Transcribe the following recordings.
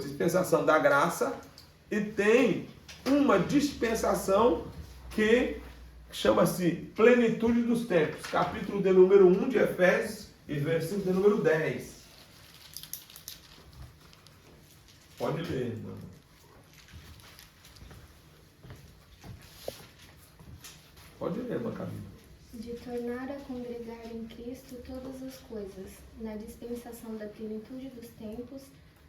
dispensação da graça e tem uma dispensação que chama-se plenitude dos tempos. Capítulo de número 1 de Efésios e versículo de número 10. Pode ler, irmão. Pode ler, Macabino. De tornar a congregar em Cristo todas as coisas, na dispensação da plenitude dos tempos,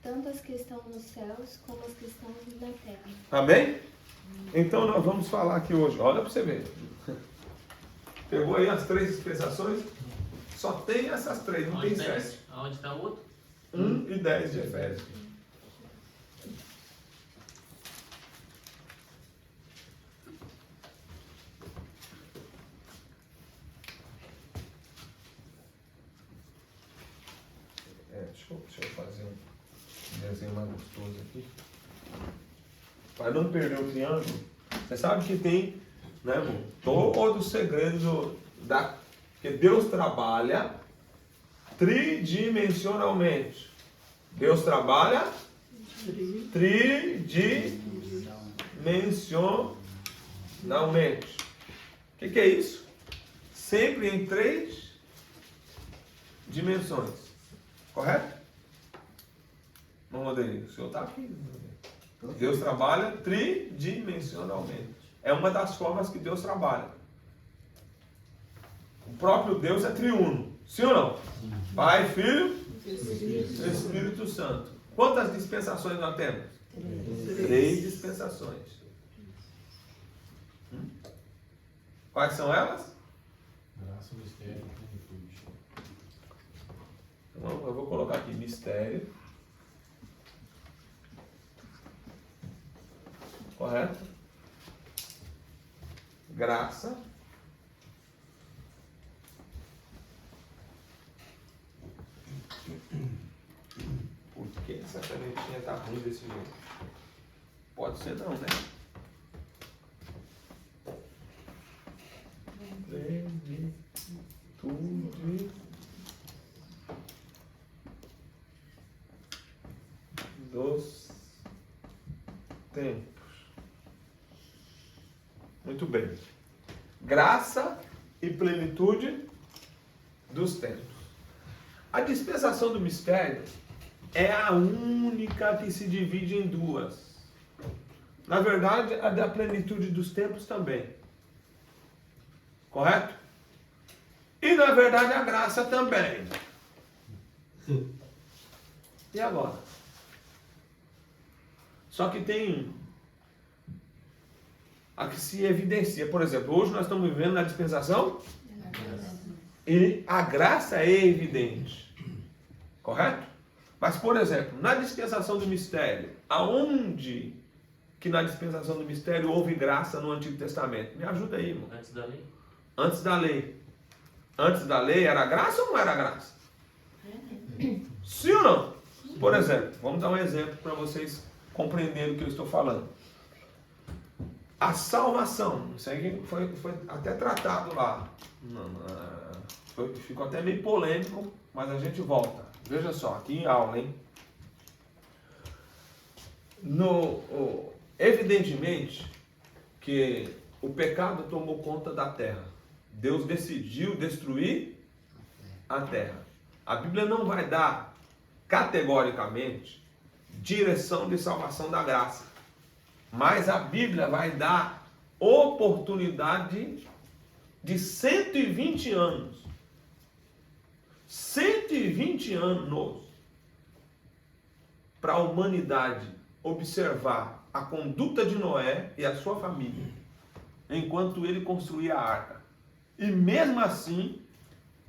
tanto as que estão nos céus como as que estão na terra. Amém? Então nós vamos falar aqui hoje. Olha para você ver. Pegou aí as 3 dispensações? Só tem essas 3, não tem 7. Aonde está o outro? 1 e 10 de Efésios. Deixa eu fazer um desenho mais gostoso aqui. Para não perder o triângulo, você sabe que tem, né, irmão, todo o segredo que Deus trabalha tridimensionalmente. Deus trabalha tridimensionalmente. O que é isso? Sempre em 3 dimensões. Correto? Não, Rodrigo, o senhor está aqui. Deus trabalha tridimensionalmente. É uma das formas que Deus trabalha. O próprio Deus é triuno. Sim ou não? Sim. Pai, Filho, Espírito Santo. Quantas dispensações nós temos? 3 dispensações. Quais são elas? Graça, mistério e plenitude. Então, eu vou colocar aqui mistério. Correto? Graça. Por que essa canetinha está ruim desse jeito? Pode ser não, né? Plenitude dos tempos. Muito bem. Graça e plenitude dos tempos. A dispensação do mistério é a única que se divide em 2. Na verdade, a da plenitude dos tempos também. Correto? E na verdade a graça também. E agora? Só que tem a que se evidencia. Por exemplo, hoje nós estamos vivendo na dispensação e a graça é evidente. Correto? Mas, por exemplo, na dispensação do mistério, aonde que na dispensação do mistério houve graça no Antigo Testamento? Me ajuda aí, irmão. Antes da lei? Antes da lei. Antes da lei era graça ou não era graça? Sim ou não? Por exemplo, vamos dar um exemplo para vocês compreenderem o que eu estou falando. A salvação, isso aí foi até tratado lá. Ficou até meio polêmico, mas a gente volta. Veja só, aqui em aula, hein? Evidentemente que o pecado tomou conta da terra. Deus decidiu destruir a terra. A Bíblia não vai dar categoricamente direção de salvação da graça. Mas a Bíblia vai dar oportunidade de 120 anos. 120 anos para a humanidade observar a conduta de Noé e a sua família enquanto ele construía a arca. E mesmo assim,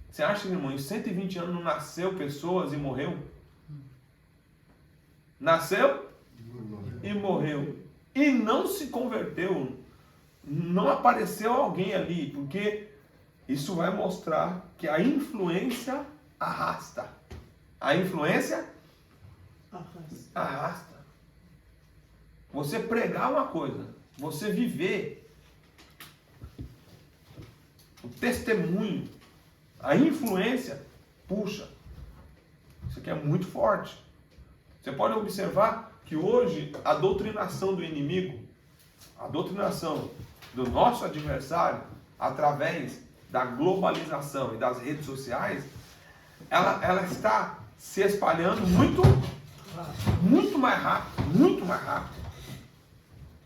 você acha, irmão, em 120 anos não nasceu pessoas e morreu? Nasceu e morreu. E não se converteu. Não apareceu alguém ali, porque isso vai mostrar que a influência arrasta. A influência arrasta. Você pregar uma coisa, você viver o testemunho, a influência, puxa. Isso aqui é muito forte. Você pode observar que hoje a doutrinação do inimigo, a doutrinação do nosso adversário, através da globalização e das redes sociais, ela está se espalhando muito mais rápido, muito mais rápido.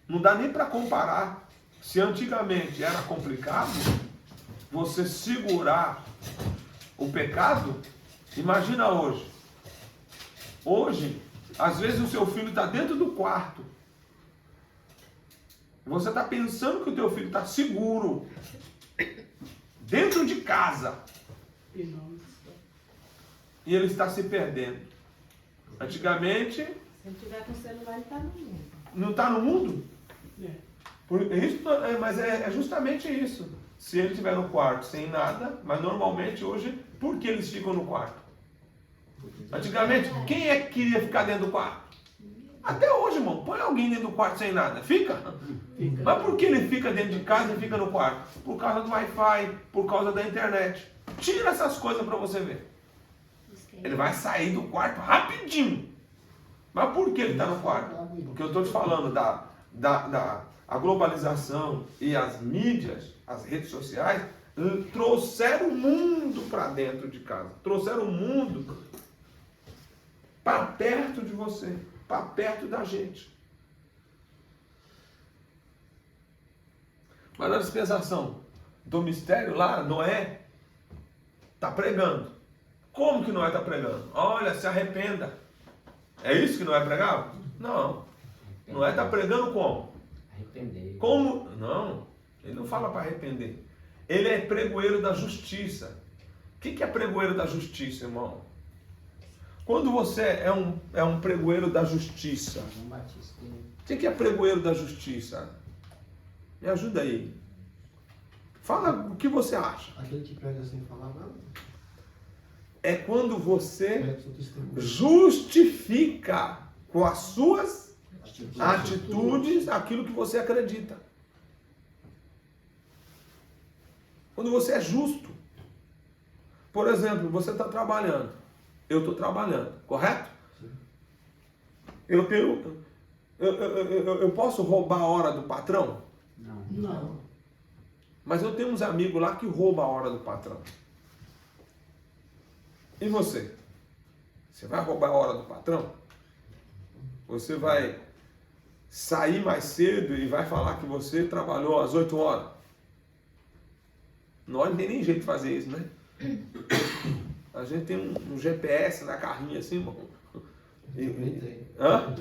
Não dá nem para comparar. Se antigamente era complicado você segurar o pecado, imagina hoje. Hoje, às vezes o seu filho está dentro do quarto. Você está pensando que o teu filho está seguro dentro de casa. E ele está se perdendo. Antigamente... Se ele tiver com o celular, ele está no mundo. Não está no mundo? Mas é justamente isso. Se ele estiver no quarto sem nada, mas normalmente hoje, por que eles ficam no quarto? Antigamente, quem é que queria ficar dentro do quarto? Até hoje, irmão, põe alguém dentro do quarto sem nada. Fica? Mas por que ele fica dentro de casa e fica no quarto? Por causa do Wi-Fi, por causa da internet. Tira essas coisas para você ver. Ele vai sair do quarto rapidinho. Mas por que ele está no quarto? Porque eu estou te falando a globalização e as mídias, as redes sociais, trouxeram o mundo para dentro de casa. Trouxeram o mundo para perto de você, para perto da gente. Mas na dispensação do mistério lá, Noé está pregando. Como que Noé está pregando? Olha, se arrependa. É isso que Noé pregava? Não. Noé está pregando como? Arrepender. Como? Não, ele não fala para arrepender. Ele é pregoeiro da justiça. O que é pregoeiro da justiça, irmão? Quando você é um pregoeiro da justiça, o que é pregoeiro da justiça? Me ajuda aí. Fala o que você acha. Aquele que prega sem falar nada. É quando você Prega seu testemunho. justifica com as suas atitudes aquilo que você acredita. Quando você é justo. Por exemplo, você está trabalhando. Eu estou trabalhando, correto? Eu posso roubar a hora do patrão? Não. Mas eu tenho uns amigos lá que roubam a hora do patrão. E você? Você vai roubar a hora do patrão? Você vai sair mais cedo e vai falar que você trabalhou às 8 horas? Nós não tem nem jeito de fazer isso, né? A gente tem um GPS na carrinha assim, irmão. Hã?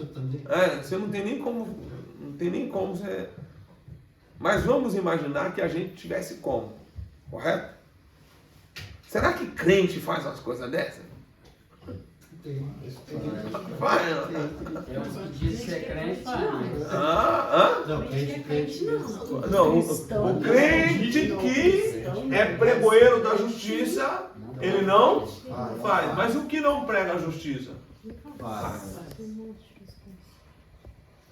Você não tem nem como. Não tem nem como você. Mas vamos imaginar que a gente tivesse como. Correto? Será que crente faz umas coisas dessas? Vai, Eu não disse ser crente, não. Não, crente Não, o crente que é pregoeiro da justiça, ele não faz. Mas o que não prega a justiça? Faz.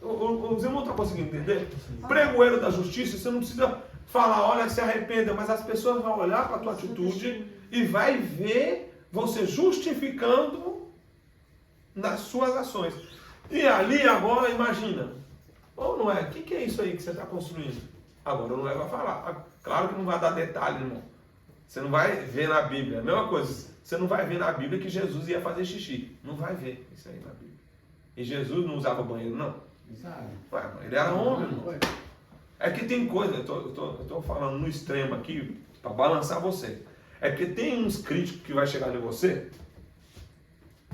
Os irmãos estão conseguindo entender? Pregoeiro da justiça, você não precisa falar, olha, se arrependa, mas as pessoas vão olhar para a tua atitude e vai ver você justificando nas suas ações. E ali agora, imagina, ou não é? O que é isso aí que você está construindo? Agora não é vai falar. Claro que não vai dar detalhe, irmão. Você não vai ver na Bíblia. A mesma coisa, você não vai ver na Bíblia que Jesus ia fazer xixi. Não vai ver isso aí na Bíblia. E Jesus não usava banheiro, não? Ué, ele era homem, irmão. É que tem coisa, eu estou falando no extremo aqui, para balançar você. É que tem uns críticos que vai chegar em você,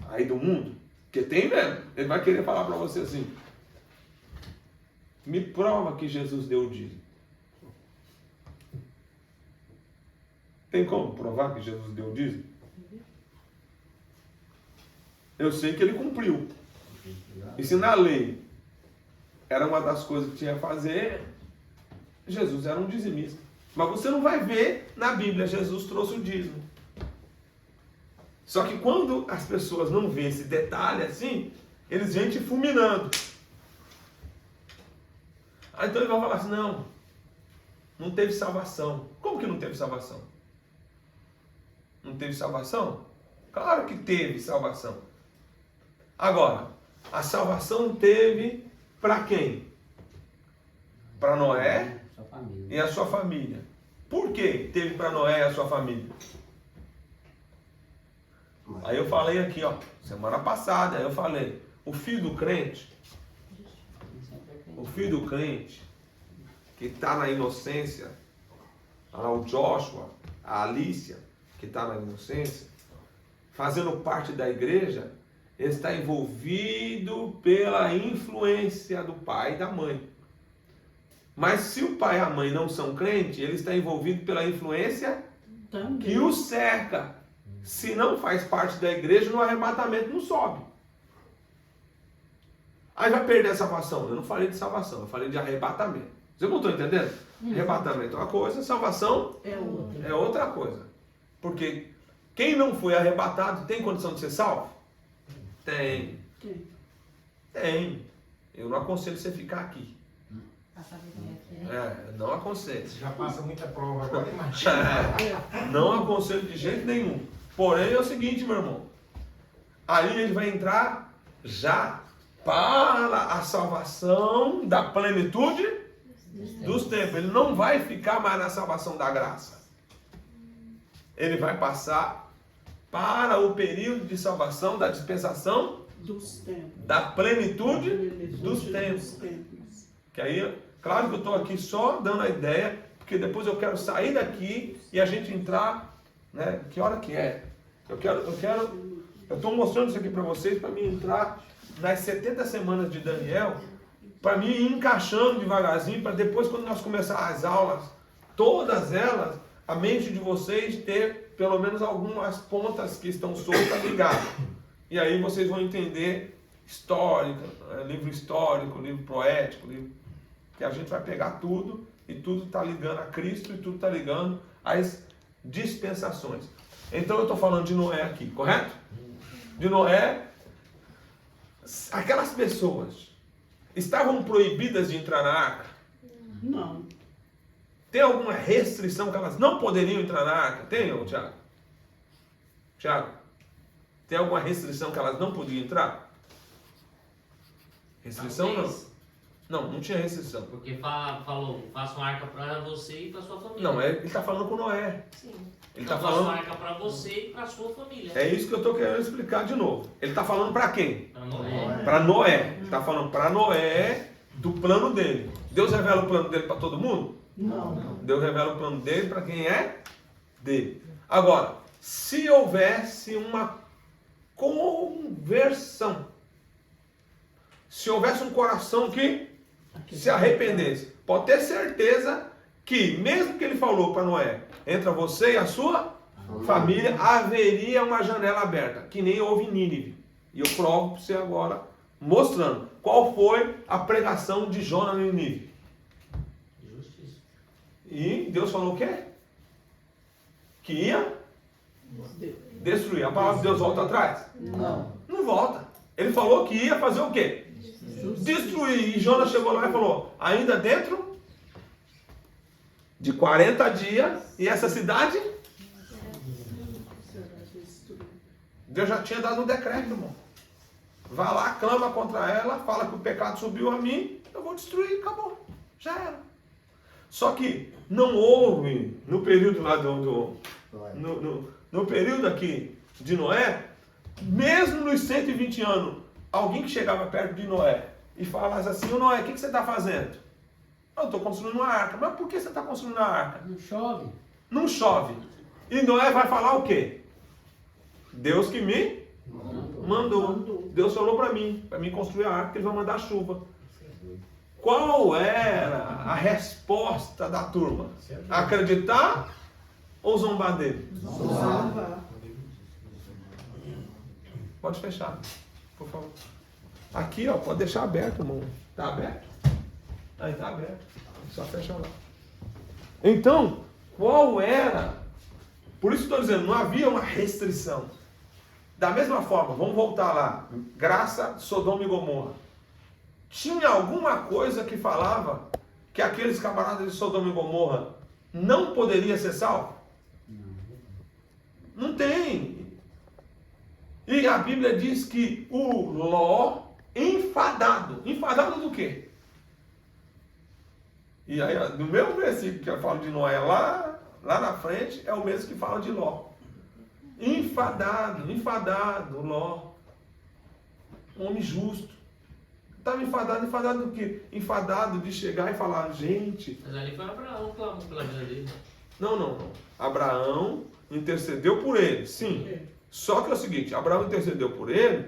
aí do mundo, que tem mesmo. Ele vai querer falar para você assim, me prova que Jesus deu o dízimo. Tem como provar que Jesus deu o dízimo? Eu sei que ele cumpriu. E se na lei era uma das coisas que tinha a fazer, Jesus era um dizimista. Mas você não vai ver na Bíblia Jesus trouxe o dízimo. Só que quando as pessoas não veem esse detalhe assim, eles vêm te fulminando. Aí então ele vai falar assim, não teve salvação. Como que não teve salvação? Não teve salvação? Claro que teve salvação. Agora, A salvação teve para quem? Para Noé Sua família. e a sua família. Por que teve para Noé e a sua família? Aí eu falei aqui, ó, semana passada, aí eu falei, o filho do crente, que está na inocência, o Joshua, a Alícia, que está na inocência, fazendo parte da igreja, ele está envolvido pela influência do pai e da mãe. Mas se o pai e a mãe não são crentes, ele está envolvido pela influência que o cerca. Se não faz parte da igreja, no arrebatamento não sobe. Aí vai perder a salvação. Eu não falei de salvação, eu falei de arrebatamento. Vocês não estão entendendo? Arrebatamento é uma coisa, salvação é outra coisa. Porque quem não foi arrebatado tem condição de ser salvo? Tem. Eu não aconselho você ficar aqui. Não aconselho. Você já passa muita prova agora, imagina. Não aconselho de jeito nenhum. Porém é o seguinte, meu irmão. Aí ele vai entrar já para a salvação da plenitude dos tempos. Ele não vai ficar mais na salvação da graça. Ele vai passar para o período de salvação da dispensação da plenitude dos tempos. Que aí, claro que eu estou aqui só dando a ideia, porque depois eu quero sair daqui e a gente entrar, né? Que hora que é? Eu estou mostrando isso aqui para vocês, para mim entrar nas 70 semanas de Daniel, para mim ir encaixando devagarzinho, para depois, quando nós começar as aulas, todas elas, a mente de vocês ter pelo menos algumas pontas que estão soltas ligadas. E aí vocês vão entender livro histórico, livro poético, que a gente vai pegar tudo, e tudo está ligando a Cristo, e tudo está ligando às dispensações. Então eu estou falando de Noé aqui, correto? De Noé, aquelas pessoas estavam proibidas de entrar na arca? Não. Tem alguma restrição que elas não poderiam entrar na arca? Tem, ô Tiago? Tiago, tem alguma restrição que elas não podiam entrar? Restrição não? Não tinha restrição. Porque falou, faça uma arca para você e para sua família. Não, ele está falando com Noé. Sim. Ele Então, está faça uma falando. arca para você e para sua família. É isso que eu estou querendo explicar de novo. Ele está falando para quem? Para Noé. Para Noé. Ele está falando para Noé do plano dele. Deus revela o plano dele para todo mundo? Não. Deus revela o plano dele para quem é dele. Agora, se houvesse uma conversão, se houvesse um coração que se arrependesse, pode ter certeza que, mesmo que ele falou para Noé, entra você e a sua família, haveria uma janela aberta, que nem houve em Nínive. E eu provo para você agora, mostrando qual foi a pregação de Jonas em Nínive. Justiça. E Deus falou o quê? Que ia destruir. A palavra de Deus volta atrás? Não. Não volta. Ele falou que ia fazer o quê? Destruir. E Jonas chegou lá e falou, ainda dentro de 40 dias, e essa cidade, Deus já tinha dado um decreto, irmão. Vai lá, clama contra ela, fala que o pecado subiu a mim, eu vou destruir, acabou. Já era. Só que não houve, no período lá no período aqui de Noé, mesmo nos 120 anos, alguém que chegava perto de Noé e falasse assim, ô Noé, o que você está fazendo? Eu estou construindo uma arca. Mas por que você está construindo uma arca? Não chove. Não chove. E Noé vai falar o quê? Deus que me mandou. Deus falou para mim construir a arca, ele vai mandar chuva. Qual era a resposta da turma? Acreditar ou zombar dele? Zombar. Pode fechar, por favor. Aqui, ó, pode deixar aberto, irmão. Tá aberto? Aí tá aberto. Só fecha lá. Então, qual era? Por isso que estou dizendo, não havia uma restrição. Da mesma forma, vamos voltar lá. Graça, Sodoma e Gomorra. Tinha alguma coisa que falava que aqueles camaradas de Sodoma e Gomorra não poderiam ser salvos? Não tem. E a Bíblia diz que o Ló enfadado. Enfadado do quê? E aí, no mesmo versículo que eu falo de Noé lá na frente, é o mesmo que fala de Ló. Enfadado, Ló. Um homem justo. Estava enfadado do quê? Enfadado de chegar e falar, gente... Mas ali foi Abraão que clamou pela vida dele. Não. Abraão intercedeu por ele, sim. Só que é o seguinte, Abraão intercedeu por ele,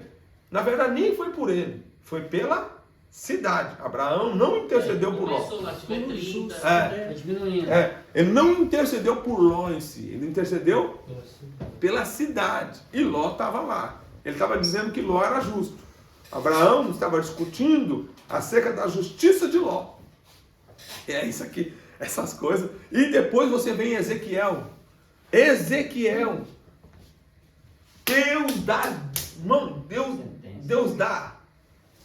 na verdade nem foi por ele, foi pela cidade. Abraão não intercedeu por Ló. Começou lá, tiver 30. Tá diminuindo. Ele não intercedeu por Ló em si, ele intercedeu pela cidade. E Ló estava lá. Ele estava dizendo que Ló era justo. Abraão estava discutindo acerca da justiça de Ló. É isso aqui, essas coisas. E depois você vem em Ezequiel. Deus dá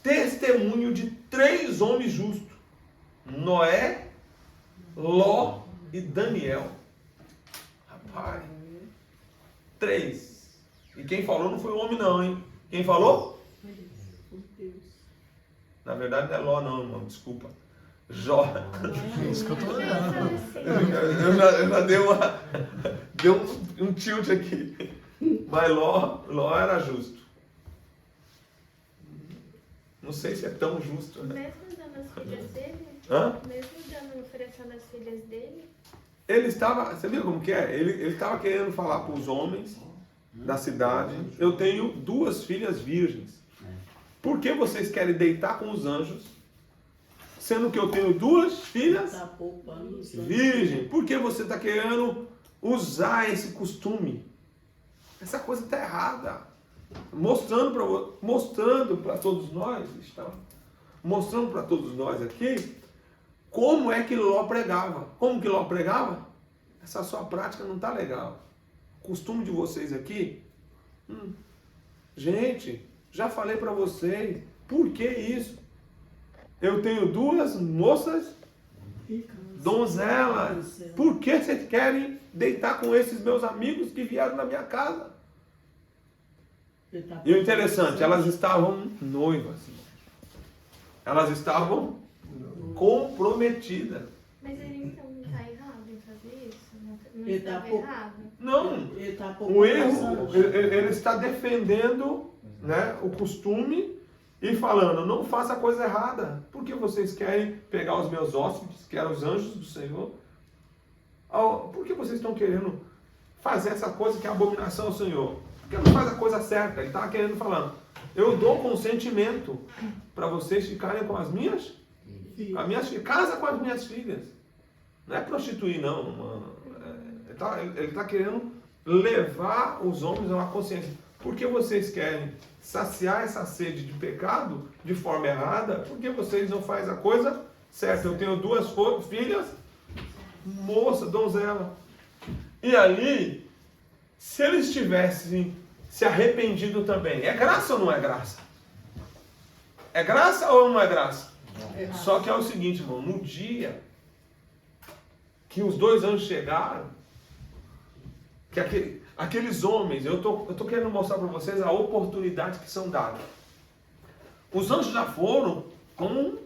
testemunho de 3 homens justos: Noé, Ló e Daniel. Rapaz, 3. E quem falou não foi o homem não, hein? Quem falou? Na verdade não é Ló não, irmão, desculpa. Jó. Isso que eu tô olhando. Eu já deu um tilt aqui. Mas Ló era justo. Não sei se é tão justo, né? Mesmo dando as filhas dele? Hã? Mesmo dando oferecendo as filhas dele? Ele estava, você viu como que é? Ele estava querendo falar para os homens da cidade: eu tenho 2 filhas virgens. Por que vocês querem deitar com os anjos, sendo que eu tenho 2 filhas Tá poupando os anjos. virgens? Por que você está querendo usar esse costume? Essa coisa está errada. Mostrando para todos nós, mostrando para todos nós aqui, como é que Ló pregava. Como que Ló pregava? Essa sua prática não está legal. O costume de vocês aqui, gente, já falei para vocês, por que isso? Eu tenho 2 moças donzelas. Por que vocês querem deitar com esses meus amigos que vieram na minha casa? E o interessante, elas estavam noivas. Elas estavam comprometidas. Mas ele então não está errado em fazer isso? Não Ele estava tá errado? Não, Ele tá o poupando os erro, anjos. ele está defendendo, né, o costume e falando: não faça a coisa errada. Por que vocês querem pegar os meus hóspedes, que eram os anjos do Senhor? Por que vocês estão querendo fazer essa coisa que é abominação ao Senhor? Porque não faz a coisa certa. Ele estava querendo falando: eu dou consentimento para vocês ficarem com as minhas filhas. Casa com as minhas filhas. Não é prostituir, não. Ele está querendo levar os homens a uma consciência. Por que vocês querem saciar essa sede de pecado de forma errada? Por que vocês não fazem a coisa certa? Eu tenho 2 filhas, moça, donzela. E ali, se eles tivessem se arrependido também, é graça ou não é graça? É graça ou não é graça? Só que é o seguinte, irmão, no dia que os 2 anjos chegaram, que aqueles homens, eu tô querendo mostrar para vocês a oportunidade que são dadas. Os anjos já foram com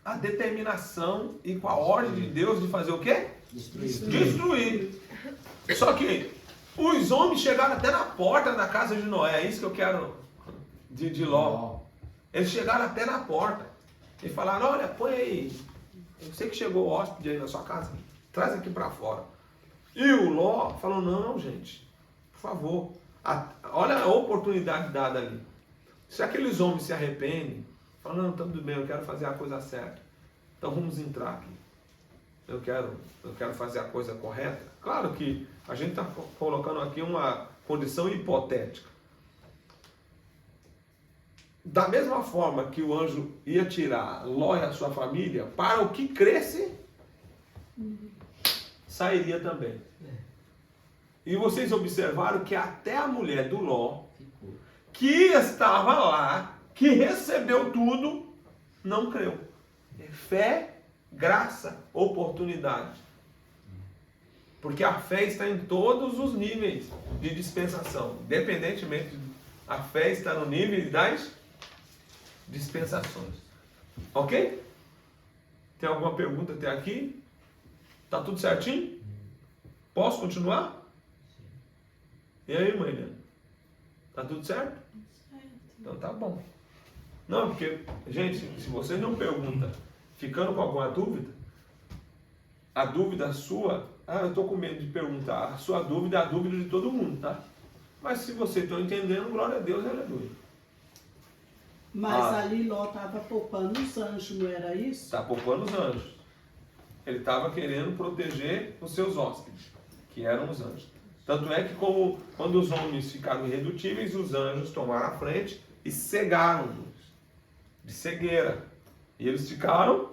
a determinação e com a ordem de Deus de fazer o quê? Destruir. Só que os homens chegaram até na porta da casa de Noé. É isso que eu quero de Ló. Eles chegaram até na porta e falaram: olha, põe aí, eu sei que chegou o hóspede aí na sua casa, traz aqui para fora. E o Ló falou: não, gente, por favor, olha a oportunidade dada ali. Se aqueles homens se arrependem, falam: não, tudo bem, eu quero fazer a coisa certa, então vamos entrar aqui. Eu quero fazer a coisa correta. Claro que a gente está colocando aqui uma condição hipotética. Da mesma forma que o anjo ia tirar Ló e a sua família, para o que cresce, sairia também. E vocês observaram que até a mulher do Ló, que estava lá, que recebeu tudo, não creu. Fé, graça, oportunidade. Porque a fé está em todos os níveis de dispensação. Independentemente, a fé está no nível das dispensações. Ok? Tem alguma pergunta até aqui? Tá tudo certinho? Posso continuar? E aí, mãe Helena? Tá tudo certo? Então tá bom. Não, porque, gente, se vocês não perguntam, ficando com alguma dúvida, a dúvida sua, eu estou com medo de perguntar, a sua dúvida é a dúvida de todo mundo, tá? Mas se vocês estão entendendo, glória a Deus, aleluia. Mas ali Ló estava poupando os anjos, não era isso? Está poupando os anjos. Ele estava querendo proteger os seus hóspedes, que eram os anjos. Tanto é que quando os homens ficaram irredutíveis, os anjos tomaram a frente e cegaram-nos de cegueira. E eles ficaram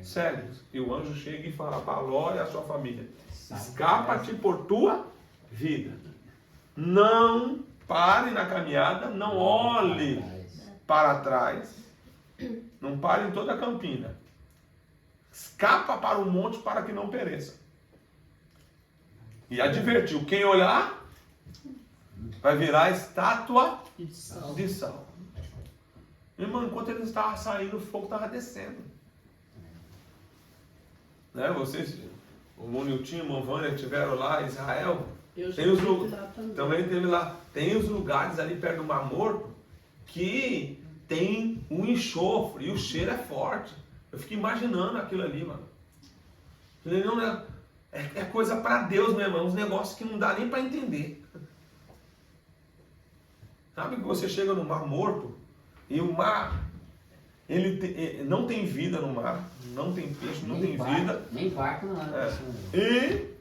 cegos. E o anjo chega e fala para Ló e a sua família: escapa-te por tua vida. Não pare na caminhada, não olhe para trás. Não pare em toda a campina. Escapa para o monte para que não pereça. E advertiu: quem olhar vai virar estátua de sal. Irmão, enquanto eles estavam saindo, o fogo estava descendo. Né? Vocês, o Moniltinho e a irmã Vânia estiveram lá em Israel. Também teve lá. Tem os lugares ali perto do Mar Morto que tem um enxofre e o cheiro é forte. Eu fico imaginando aquilo ali, mano. É coisa para Deus mesmo, é uns negócios que não dá nem para entender. Sabe que você chega no Mar Morto e o mar, não tem vida no mar, não tem peixe, não tem vida. Nem barco não é. E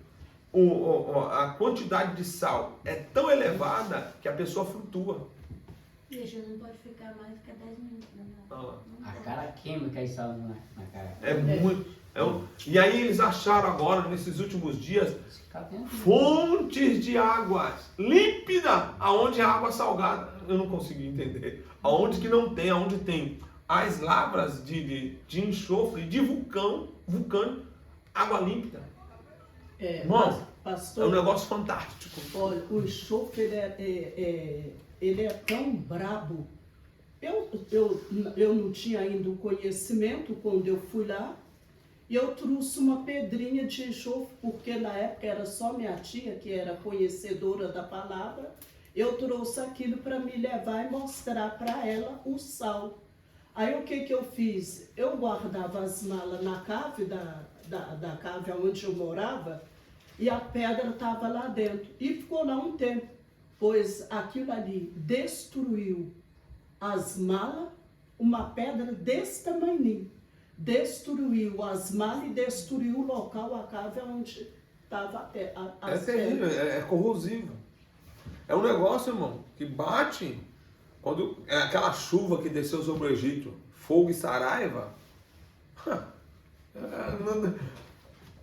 a quantidade de sal é tão elevada que a pessoa flutua. Deixa, não pode ficar mais do que 10 minutos. A cara queima que aí sal na cara. É muito. E aí eles acharam agora, nesses últimos dias, fontes de águas límpida, aonde é água salgada. Eu não consegui entender. Aonde que não tem, aonde tem as lavras de enxofre, de vulcão, água límpida. Irmão, pastor, é um negócio fantástico. Olha, o enxofre ele é tão brabo. Eu não tinha ainda o conhecimento quando eu fui lá. E eu trouxe uma pedrinha de enxofre, porque na época era só minha tia, que era conhecedora da palavra. Eu trouxe aquilo para me levar e mostrar para ela o sal. Aí o que eu fiz? Eu guardava as malas na cave, da cave onde eu morava, e a pedra estava lá dentro. E ficou lá um tempo, pois aquilo ali destruiu as malas, uma pedra desse tamanho. Destruiu as malas e destruiu o local, a cave onde estava as terrível, é corrosivo. É um negócio, irmão, que bate quando é aquela chuva que desceu sobre o Egito, fogo e saraiva.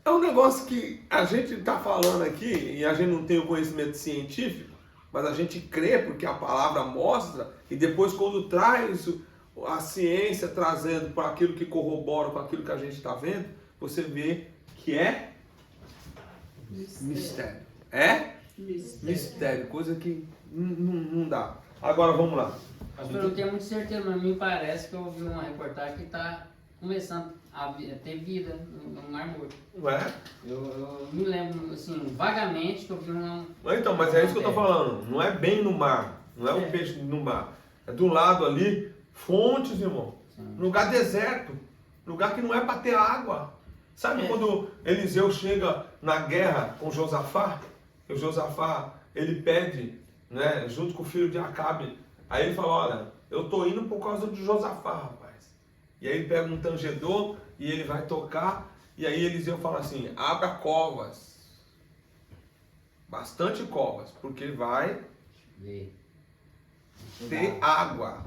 É um negócio que a gente está falando aqui e a gente não tem o conhecimento científico, mas a gente crê porque a palavra mostra e depois quando traz a ciência trazendo para aquilo que corrobora com aquilo que a gente está vendo, você vê que é mistério. É mistério, coisa que não dá. Agora vamos lá. Pastor, eu não tenho muita certeza, mas me parece que eu ouvi uma reportagem que está começando a ter vida no Mar Morto. Não é? Eu me lembro, assim, vagamente que eu vi uma... Então, mas é isso que eu estou falando. Não é bem no mar. Não é o peixe no mar. É do lado ali. Fontes, irmão. Lugar deserto. Lugar que não é para ter água. Sabe quando Eliseu chega na guerra com Josafá? E o Josafá, ele pede, né, junto com o filho de Acabe. Aí ele fala, olha, eu tô indo por causa de Josafá, rapaz. E aí ele pega um tangedor e ele vai tocar. E aí Eliseu fala assim, abra covas. Bastante covas, porque vai ter água.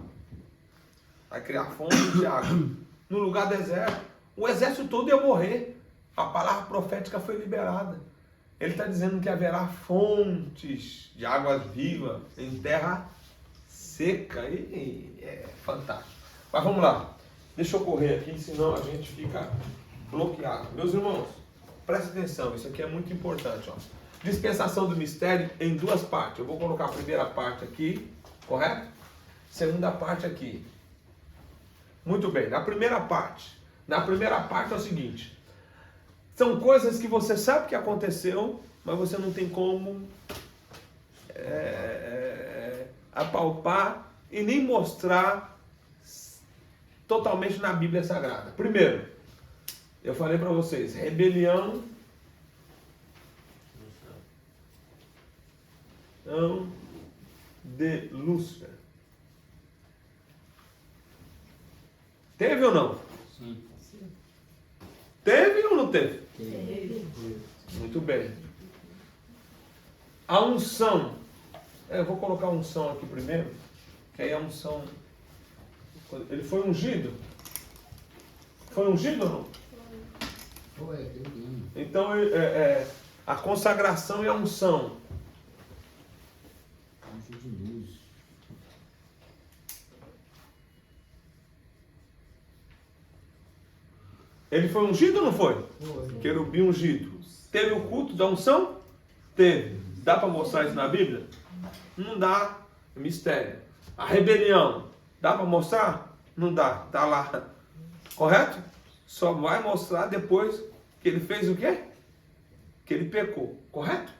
Vai criar fontes de água. No lugar deserto. O exército todo ia morrer. A palavra profética foi liberada. Ele está dizendo que haverá fontes de águas vivas em terra seca. E é fantástico. Mas vamos lá. Deixa eu correr aqui, senão a gente fica bloqueado. Meus irmãos, presta atenção. Isso aqui é muito importante. Ó. Dispensação do mistério em duas partes. Eu vou colocar a primeira parte aqui, correto? Segunda parte aqui. Muito bem, na primeira parte. Na primeira parte é o seguinte. São coisas que você sabe que aconteceu, mas você não tem como apalpar e nem mostrar totalmente na Bíblia Sagrada. Primeiro, eu falei para vocês, rebelião de Lúcifer. Teve ou não? Sim. Teve ou não teve? Teve. Muito bem. A unção. Eu vou colocar a unção aqui primeiro, que aí a unção. Ele foi ungido? Foi ungido ou não? Foi, teve. Então, a consagração e a unção. Anjo de luz. Ele foi ungido ou não foi? Foi. Querubim ungido. Teve o culto da unção? Teve. Dá para mostrar isso na Bíblia? Não dá. É mistério. A rebelião. Dá para mostrar? Não dá. Está lá. Correto? Só vai mostrar depois que ele fez o quê? Que ele pecou. Correto?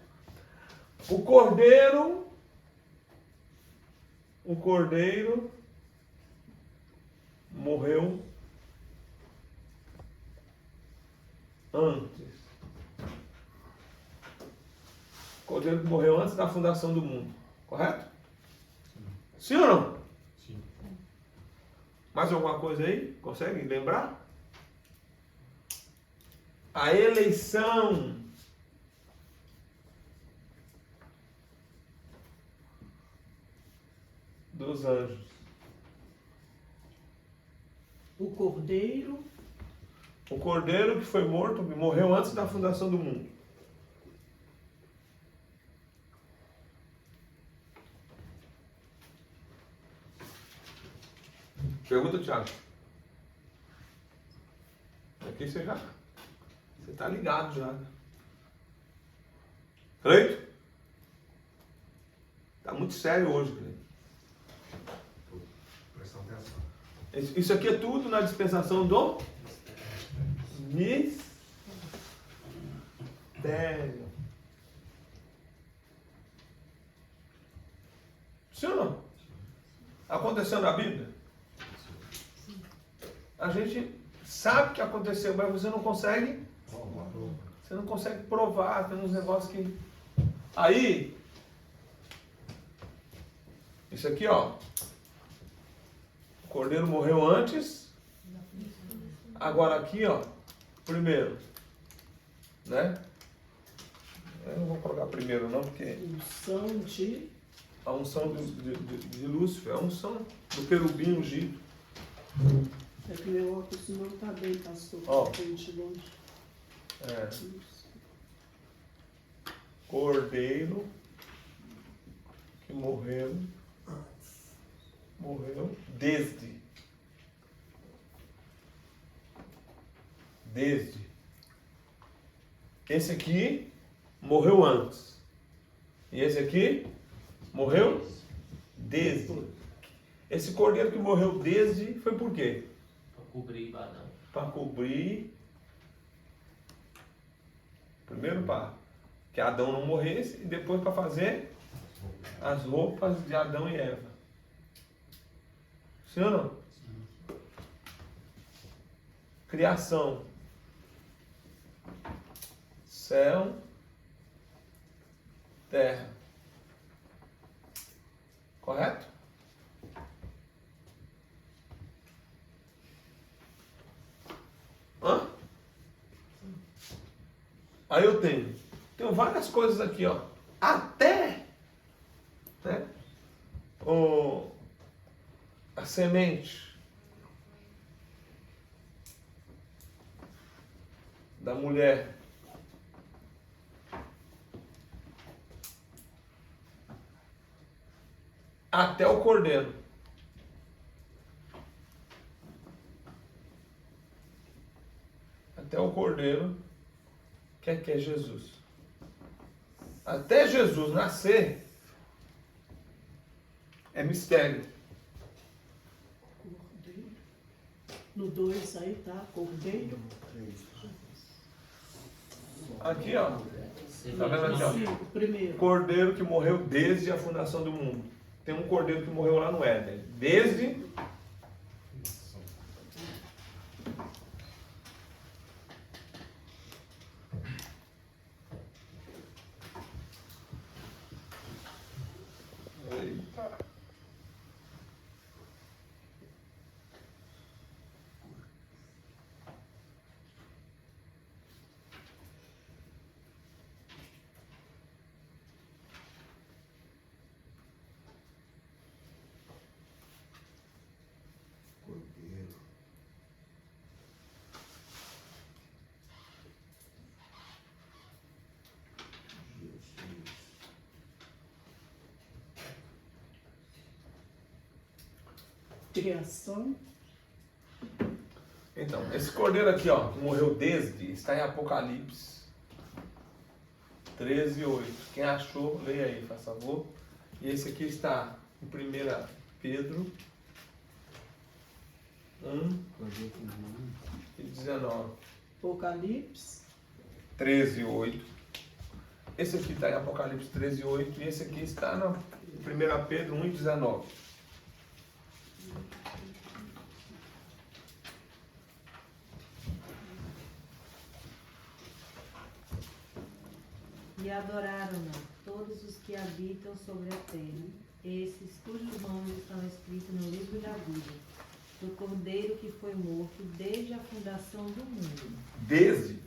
O cordeiro morreu antes. O cordeiro morreu antes da fundação do mundo. Correto? Sim ou não? Sim. Mais alguma coisa aí? Consegue lembrar? A eleição dos anjos. O cordeiro, O cordeiro que foi morto, morreu antes da fundação do mundo. Pergunta, Thiago. Aqui você está ligado já. Cleito? Está muito sério hoje, Cleito. Presta atenção. Isso aqui é tudo na dispensação do mistério. Sim ou não? Aconteceu na Bíblia? A gente sabe que aconteceu, mas você não consegue. Você não consegue provar, tem uns negócios que. Aí. Isso aqui, ó. O cordeiro morreu antes. Agora aqui, ó. Primeiro. Né? Eu não vou colocar primeiro não, porque unção de... a unção de Lúcifer, a unção do querubim ungido. É que meu óculos não está bem, pastor. Ó. Frente longe. Cordeiro que morreu desde esse aqui morreu antes e esse aqui morreu desde. Esse cordeiro que morreu desde foi por quê? Para cobrir Adão. Para cobrir, primeiro para que Adão não morresse e depois para fazer as roupas de Adão e Eva. Sim ou não? Criação. Céu, terra. Correto? Hã? Aí eu tenho várias coisas aqui, ó. Até, né, a semente da mulher. Até o cordeiro. Até o cordeiro, que é Jesus. Até Jesus nascer, é mistério. No 2 aí, tá? Cordeiro. Aqui, ó. Você Tá vendo aqui, ó? 5, primeiro. Cordeiro que morreu desde a fundação do mundo. Tem um cordeiro que morreu lá no Éden. Desde Criação. Então, esse cordeiro aqui, ó, que morreu desde, está em Apocalipse 13:8. Quem achou, leia aí, faz favor. E esse aqui está em 1 Pedro 1:19. Apocalipse. 13:8. Esse aqui está em Apocalipse 13:8 e esse aqui está na 1 Pedro 1:19. E adoraram-na todos os que habitam sobre a terra, esses cujos nomes estão escritos no livro da vida, do Cordeiro que foi morto desde a fundação do mundo. Desde.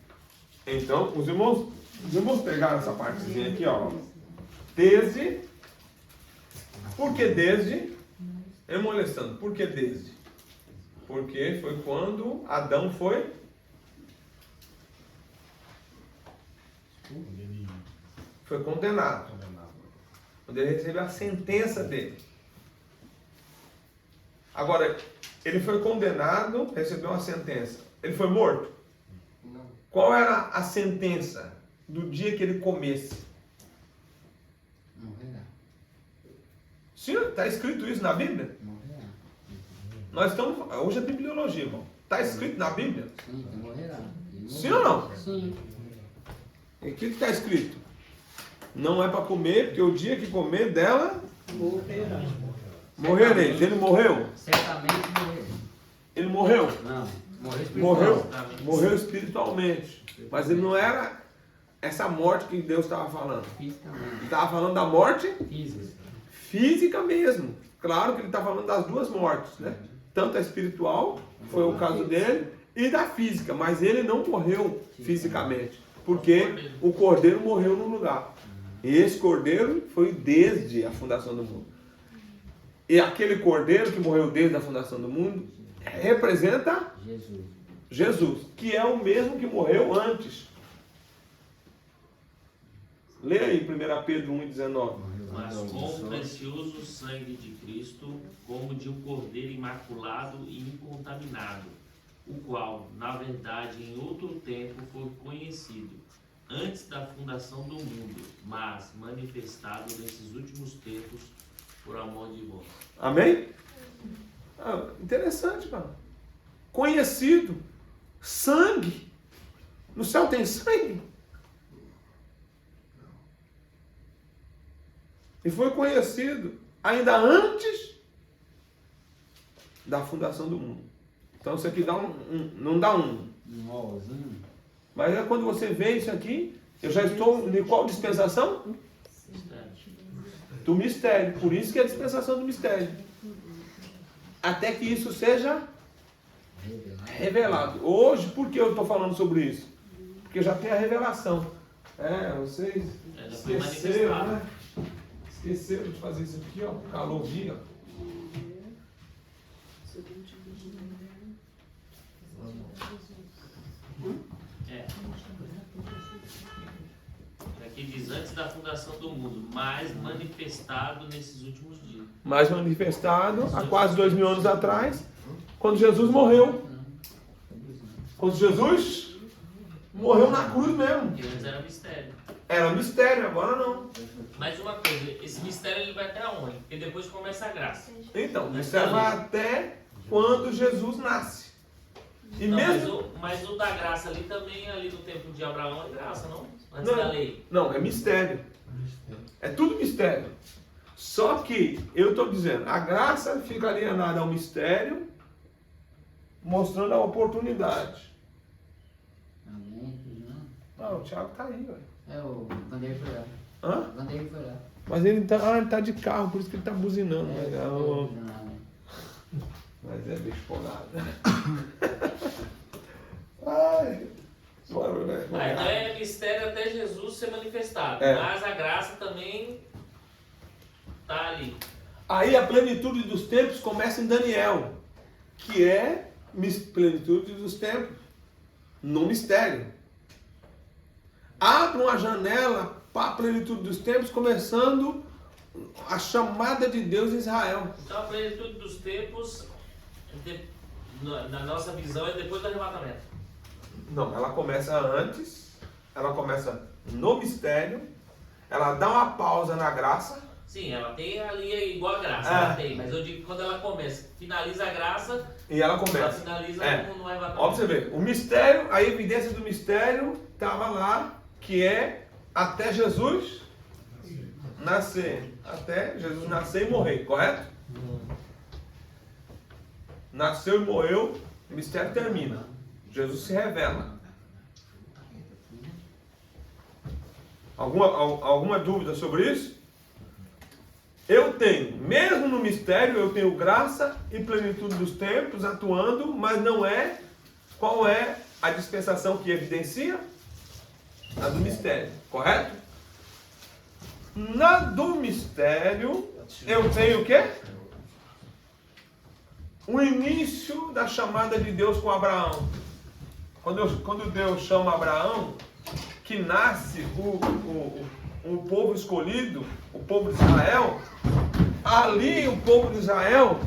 Então, os irmãos pegaram essa partezinha aqui, ó. Desde. Por que desde? Molestando. Por que desde? Porque foi quando Adão foi condenado. Quando ele recebeu a sentença dele. Agora, ele foi condenado, recebeu uma sentença. Ele foi morto? Não. Qual era a sentença do dia que ele comesse? Morrerá. Sim, está escrito isso na Bíblia? Morrerá. Nós estamos. Hoje é bibliologia, irmão. Está escrito na Bíblia? Sim, morrerá. Sim ou não? Sim. E o que está escrito? Não é para comer, porque o dia que comer dela, Morrerá. morrereis. Ele morreu? Certamente morrerá. Ele morreu? Não. Morreu. Morreu espiritualmente. Mas ele não era essa morte que Deus estava falando. Ele Fisicamente. estava falando da morte Física. física mesmo. Claro que ele está falando das duas mortes, né? Tanto a espiritual, foi o caso dele, e da física. Mas ele não morreu fisicamente. Porque o cordeiro morreu no lugar. E esse cordeiro foi desde a fundação do mundo. E aquele cordeiro que morreu desde a fundação do mundo representa Jesus. Jesus, que é o mesmo que morreu antes. Leia aí 1 Pedro 1:19. Mas com o precioso sangue de Cristo, como de um cordeiro imaculado e incontaminado, o qual, na verdade, em outro tempo foi conhecido, antes da fundação do mundo, mas manifestado nesses últimos tempos por amor de vós. Amém? Interessante, mano. Conhecido. Sangue. No céu tem sangue. E foi conhecido ainda antes da fundação do mundo. Então isso aqui dá não dá um. Um ózinho. Mas é quando você vê isso aqui, eu já estou em qual dispensação? Do mistério. Por isso que é a dispensação do mistério. Até que isso seja revelado. Hoje, por que eu estou falando sobre isso? Porque já tem a revelação. Vocês Já foi esqueceram, manifestado. né? Esqueceram de fazer isso aqui, ó. Calor dia. Aqui diz antes da fundação do mundo, mas manifestado nesses últimos dias. Mais manifestado há quase 2000 anos atrás, quando Jesus morreu. Quando Jesus morreu na cruz mesmo. Porque antes era mistério. Era um mistério, agora não. Mas uma coisa, esse mistério ele vai até onde? Porque depois começa a graça. Então, o mistério vai até quando Jesus nasce. E Não, mesmo... mas o da graça ali também, ali no tempo de Abraão, é graça, não? Antes Não. da lei. Não, é mistério. É tudo mistério. Só que, eu estou dizendo, a graça fica alienada ao mistério, mostrando a oportunidade. Alguém aqui, não? Ah, o Thiago tá aí, velho. É o Vandeir foi lá. Hã? O Vandeir foi lá. Mas ele tá de carro, por isso que ele tá buzinando. É, Legal. não. Mas é bicho folgado. Ai. Bora, velho. Então é mistério até Jesus ser manifestado. É. Mas a graça também tá ali. Aí a plenitude dos tempos começa em Daniel, que é plenitude dos tempos, no mistério. Abre uma janela para a plenitude dos tempos, começando a chamada de Deus em Israel. Então a plenitude dos tempos, na nossa visão, é depois do arrebatamento. Não, ela começa antes, ela começa no mistério, ela dá uma pausa na graça. Sim, ela tem ali igual a graça, É. ela tem, mas eu digo que quando ela começa, finaliza a graça, E ela ela começa. finaliza É. no arrebatamento. Ó, pra você ver, o mistério, a evidência do mistério estava lá, que é até Jesus nascer. Até Jesus nascer e morrer, correto? Nasceu e morreu, o mistério termina. Jesus se revela. Alguma dúvida sobre isso? Eu tenho, mesmo no mistério, eu tenho graça e plenitude dos tempos atuando, mas não é. Qual é a dispensação que evidencia? A do mistério, correto? Na do mistério, eu tenho o quê? O início da chamada de Deus com Abraão. Quando Deus chama Abraão, que nasce o povo escolhido, o povo de Israel, ali o povo de Israel,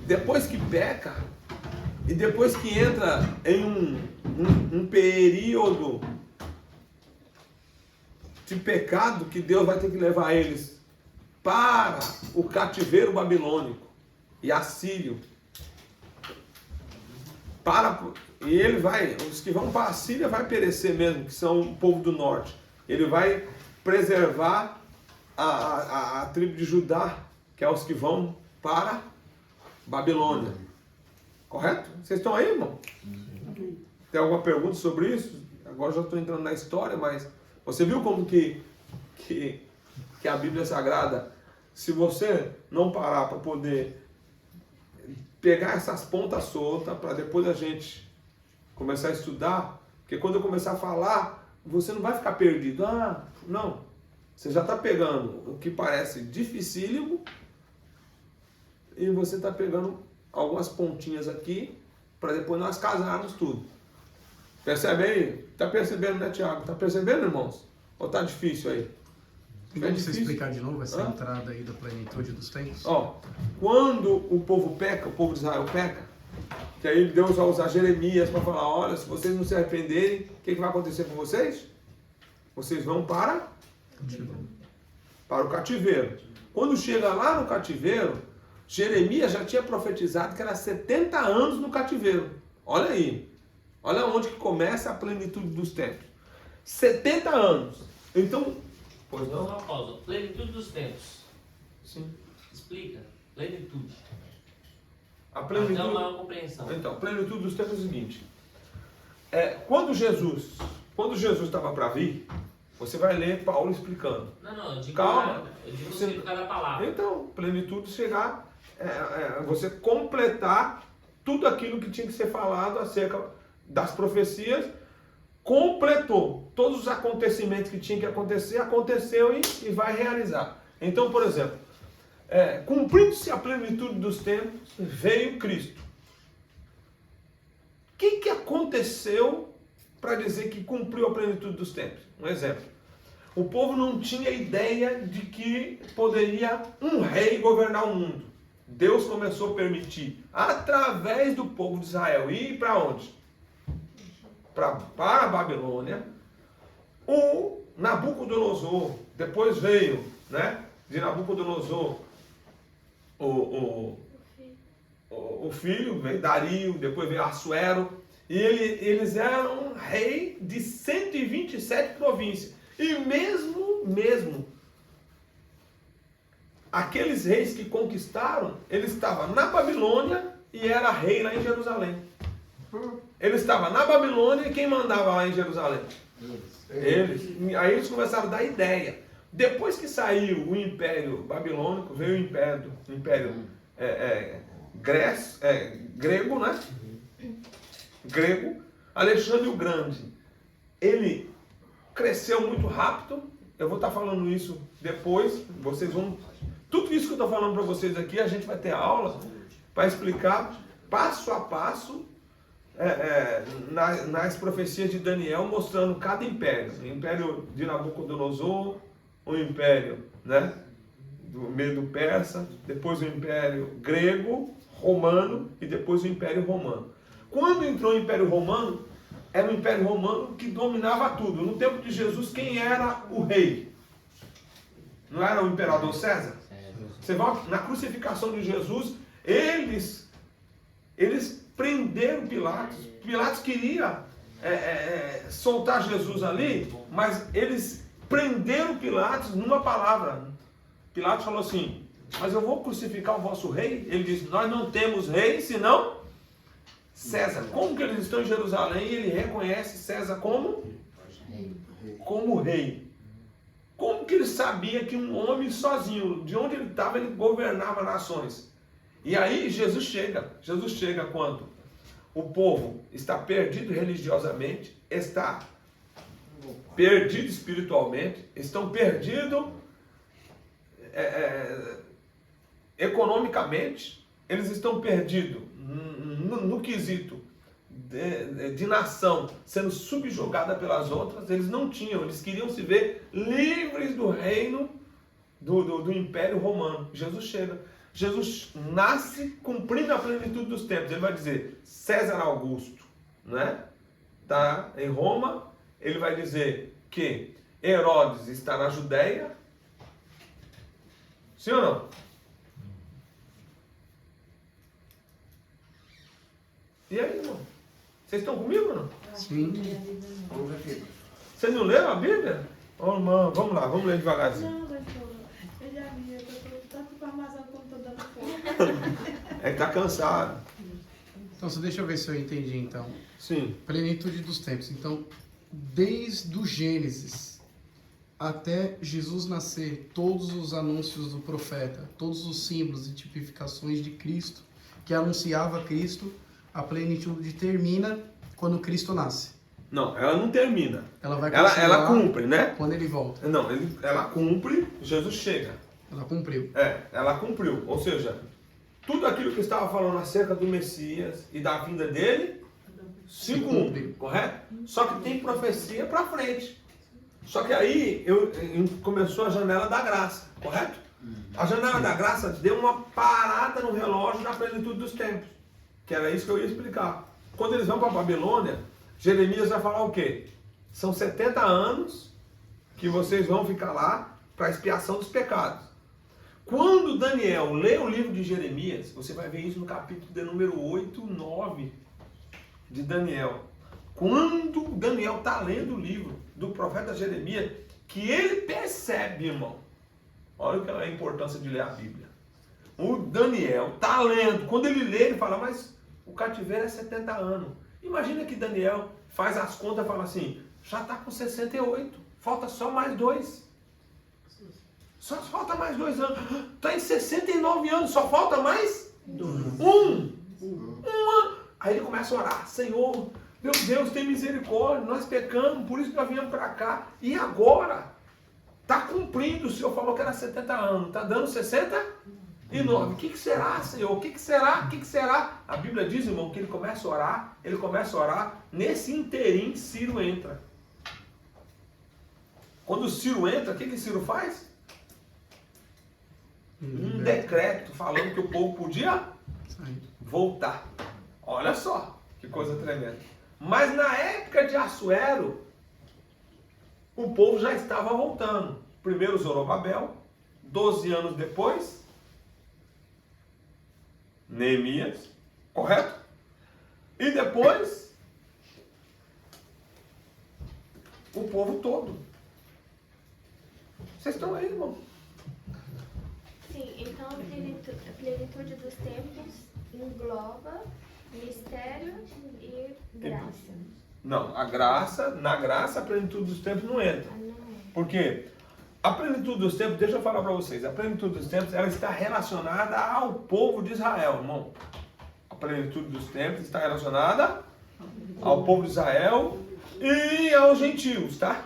depois que peca, e depois que entra em um período de pecado, que Deus vai ter que levar eles para o cativeiro babilônico e assírio. E ele vai, os que vão para a Síria vai perecer mesmo, que são o povo do norte. Ele vai preservar a tribo de Judá, que é os que vão para Babilônia. Correto? Vocês estão aí, irmão? Tem alguma pergunta sobre isso? Agora já estou entrando na história, mas você viu como que a Bíblia Sagrada, se você não parar para poder pegar essas pontas soltas, para depois a gente começar a estudar, porque quando eu começar a falar, você não vai ficar perdido. Ah, não. Você já está pegando o que parece dificílimo e você está pegando algumas pontinhas aqui para depois nós casarmos tudo. Percebe aí? Está percebendo, né, Tiago? Está percebendo, irmãos? Ou está difícil aí? Vamos você explicar de novo essa Hã? entrada aí da plenitude dos tempos? Ó, quando o povo peca, o povo de Israel peca, que aí Deus vai usar Jeremias para falar, olha, se vocês não se arrependerem, o que vai acontecer com vocês? Vocês vão para o cativeiro. Quando chega lá no cativeiro, Jeremias já tinha profetizado que era 70 anos no cativeiro. Olha aí. Olha onde que começa a plenitude dos tempos. 70 anos. Então, pois Então, não? uma pausa. Plenitude dos tempos. Sim. Explica. Plenitude. A Até plenitude... uma maior compreensão. Então, plenitude dos tempos é o seguinte. Quando Jesus estava para vir, você vai ler Paulo explicando. Não, eu digo, Calma. eu digo o Você- significado da palavra. Então, plenitude chegar, você completar tudo aquilo que tinha que ser falado acerca das profecias, completou. Todos os acontecimentos que tinham que acontecer, aconteceu e vai realizar. Então, por exemplo, cumprindo-se a plenitude dos tempos, veio Cristo. O que aconteceu para dizer que cumpriu a plenitude dos tempos? Um exemplo. O povo não tinha ideia de que poderia um rei governar o mundo. Deus começou a permitir, através do povo de Israel, ir para onde? Para a Babilônia. O Nabucodonosor, depois veio, né, de Nabucodonosor, o filho, veio Dario, depois veio Assuero, e eles eram rei de 127 províncias. E mesmo aqueles reis que conquistaram, ele estava na Babilônia e era rei lá em Jerusalém. Ele estava na Babilônia e quem mandava lá em Jerusalém? Eles. Aí eles começaram a dar ideia. Depois que saiu o Império Babilônico, veio o Império grego, né? Grego. Alexandre o Grande. Ele cresceu muito rápido. Eu vou estar falando isso depois. Vocês vão... Tudo isso que eu estou falando para vocês aqui, a gente vai ter aula para explicar passo a passo nas profecias de Daniel, mostrando cada império. O império de Nabucodonosor, o império, né, do Medo Persa, depois o império grego, romano e depois o império romano. Quando entrou o império romano, era o império romano que dominava tudo. No tempo de Jesus, quem era o rei? Não era o imperador César? Você vai na crucificação de Jesus, eles prenderam Pilatos. Pilatos queria soltar Jesus ali, mas eles prenderam Pilatos numa palavra. Pilatos falou assim: mas eu vou crucificar o vosso rei? Ele disse: nós não temos rei senão César. Como que eles estão em Jerusalém e ele reconhece César como rei? Como que ele sabia que um homem sozinho, de onde ele estava, ele governava nações? E aí Jesus chega. Jesus chega quando o povo está perdido religiosamente, está perdido espiritualmente, estão perdidos economicamente, eles estão perdidos no quesito de nação sendo subjugada pelas outras. Eles não tinham, eles queriam se ver livres do reino do Império Romano. Jesus chega. Jesus nasce cumprindo a plenitude dos tempos. Ele vai dizer César Augusto, né? Tá em Roma. Ele vai dizer que Herodes está na Judéia. Sim ou não? E aí, irmão? Vocês estão comigo ou não? Sim. Vocês não leram a Bíblia? Oh, irmão, vamos lá, vamos ler devagarzinho. Não, pastor, eu já vi, eu estou tanto informação como estou dando conta. É que tá cansado. Então, deixa eu ver se eu entendi, então. Sim. Plenitude dos tempos. Então, desde o Gênesis até Jesus nascer, todos os anúncios do profeta, todos os símbolos e tipificações de Cristo, que anunciava Cristo, a plenitude termina quando Cristo nasce. Não, ela não termina. Ela vai Ela cumpre, né? quando ele volta. Não, ela cumpre, Jesus chega. Ela cumpriu. Ela cumpriu. Ou seja, tudo aquilo que estava falando acerca do Messias e da vinda dele se cumpre, correto? Só que tem profecia para frente. Só que aí começou a janela da graça, correto? A janela da graça deu uma parada no relógio na plenitude dos tempos. Que era isso que eu ia explicar. Quando eles vão para a Babilônia, Jeremias vai falar o quê? São 70 anos que vocês vão ficar lá para a expiação dos pecados. Quando Daniel lê o livro de Jeremias, você vai ver isso no capítulo de número 8, 9 de Daniel. Quando Daniel está lendo o livro do profeta Jeremias, que ele percebe, irmão, olha o que é a importância de ler a Bíblia. O Daniel está lendo, quando ele lê, ele fala, mas o cativeiro é 70 anos. Imagina que Daniel faz as contas e fala assim, já está com 68, falta só mais 2. Só falta mais 2 anos. Está em 69 anos, só falta mais um ano. Aí ele começa a orar, Senhor, meu Deus, tem misericórdia, nós pecamos, por isso que nós viemos para cá. E agora? Está cumprindo, o Senhor falou que era 70 anos, está dando 69. O que será, Senhor? O que será? O que será? A Bíblia diz, irmão, que ele começa a orar, nesse inteirinho Ciro entra. Quando Ciro entra, o que Ciro faz? Um decreto falando que o povo podia voltar. Olha só, que coisa tremenda. Mas na época de Assuero, o povo já estava voltando. Primeiro Zorobabel, 12 anos depois, Neemias, Correto? E depois, o povo todo. Vocês estão aí, irmão? Sim, então a plenitude dos tempos engloba mistério e graça. Não, na graça a plenitude dos tempos não entra. Ah, não é. Por quê? A plenitude dos tempos, deixa eu falar para vocês, a plenitude dos tempos, ela está relacionada ao povo de Israel, irmão. A plenitude dos tempos está relacionada ao povo de Israel e aos gentios, tá?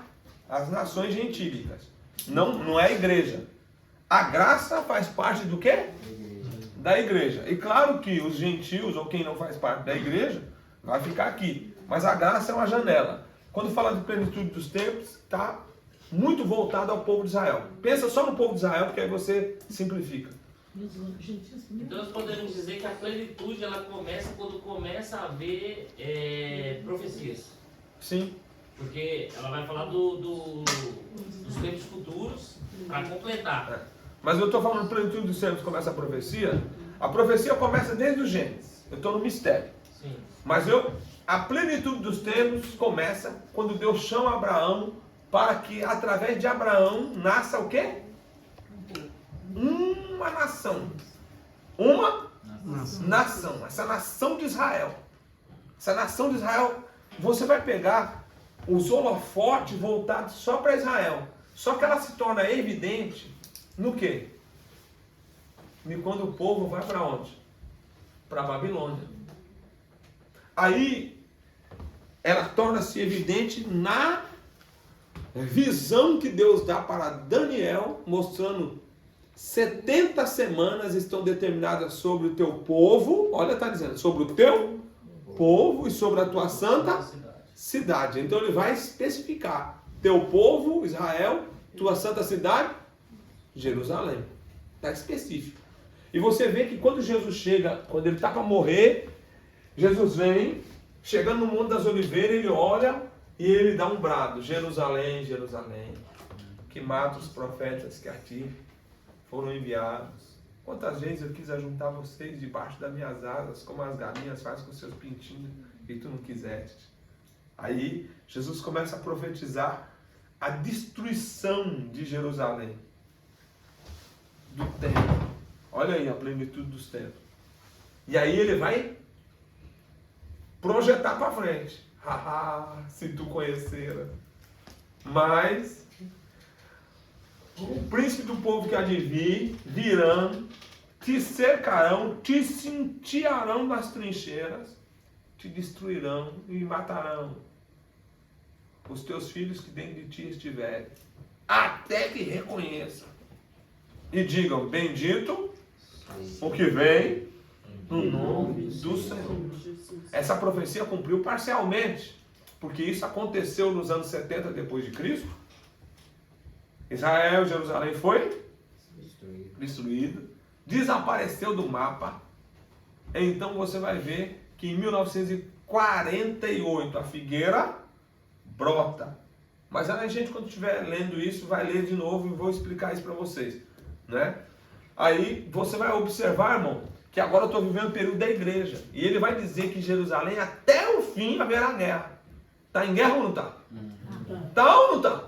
As nações gentílicas. Não é a igreja. A graça faz parte do quê? Da igreja. E claro que os gentios, ou quem não faz parte da igreja, vai ficar aqui. Mas a graça é uma janela. Quando fala de plenitude dos tempos, está muito voltado ao povo de Israel. Pensa só no povo de Israel, porque aí você simplifica. Então nós podemos dizer que a plenitude ela começa quando começa a haver profecias. Sim. Porque ela vai falar dos tempos futuros para completar. Mas eu estou falando plenitude dos tempos, começa a profecia começa desde o Gênesis. Eu estou no mistério. Sim. Mas a plenitude dos tempos começa quando Deus chama Abraão para que através de Abraão nasça o quê? Uma nação. Uma nação. Essa nação de Israel. Essa nação de Israel, você vai pegar os holofotes voltados só para Israel. Só que ela se torna evidente no quê? E quando o povo vai para onde? Para a Babilônia. Aí ela torna-se evidente na visão que Deus dá para Daniel, mostrando 70 semanas estão determinadas sobre o teu povo. Olha, está dizendo, sobre o teu povo e sobre a tua santa cidade. Então ele vai especificar: teu povo, Israel, tua santa cidade, Jerusalém. Está específico. E você vê que quando Jesus chega, quando ele está para morrer, Jesus vem, chegando no Monte das Oliveiras, ele olha e ele dá um brado: Jerusalém, Jerusalém, que mata os profetas que a ti foram enviados. Quantas vezes eu quis ajuntar vocês debaixo das minhas asas, como as galinhas fazem com seus pintinhos, e tu não quiseste. Aí Jesus começa a profetizar a destruição de Jerusalém, do templo. Olha aí a plenitude dos tempos. E aí ele vai projetar para frente. Haha, se tu conhecera. Mas o príncipe do povo que há de vir, virão, te cercarão, te cintearão nas trincheiras, te destruirão e matarão os teus filhos que dentro de ti estiverem, até que reconheçam e digam: bendito o que vem no nome do Senhor. Essa profecia cumpriu parcialmente, porque isso aconteceu nos anos 70 depois de Cristo. Israel, Jerusalém foi destruído, desapareceu do mapa. Então você vai ver que em 1948 a figueira brota. Mas a gente, quando estiver lendo isso, vai ler de novo e vou explicar isso para vocês, né? Aí você vai observar, irmão, que agora eu estou vivendo o período da igreja. E ele vai dizer que Jerusalém, até o fim, haverá guerra. Está em guerra ou não está? Está ou não está?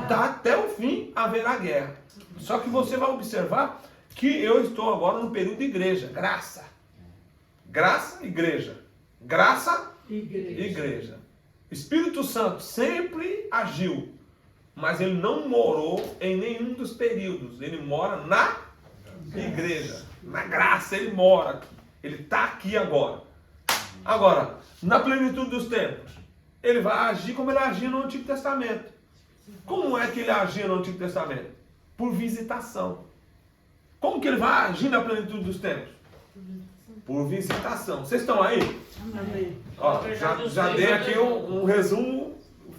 Está, até o fim haverá guerra. Só que você vai observar que eu estou agora no período de igreja. Graça. Graça, igreja. Graça, igreja. Espírito Santo sempre agiu, mas ele não morou em nenhum dos períodos. Ele mora na igreja. Na graça ele mora aqui. Ele está aqui agora. Agora, na plenitude dos tempos, ele vai agir como ele agia no Antigo Testamento. Como é que ele agia no Antigo Testamento? Por visitação. Como que ele vai agir na plenitude dos tempos? Por visitação. Vocês estão aí? Amém. Ó, já dei aqui um resumo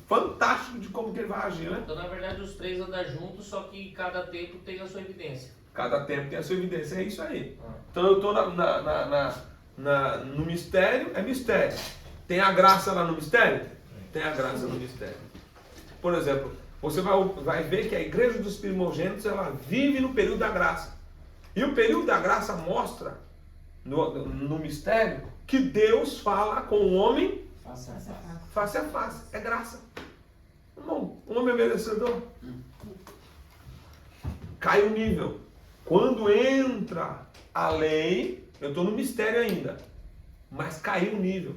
fantástico de como que ele vai agir, né? Então, na verdade, os três andam juntos, só que cada tempo tem a sua evidência. Cada tempo tem a sua evidência, é isso aí. Então eu estou no mistério, é mistério. Tem a graça lá no mistério? Tem a graça no mistério. Por exemplo, você vai ver que a igreja dos primogênitos, ela vive no período da graça. E o período da graça mostra no mistério, que Deus fala com o homem Face a face. face a face. É graça. Irmão, o homem é merecedor. Cai o nível. Quando entra a lei, eu estou no mistério ainda, mas caiu o nível.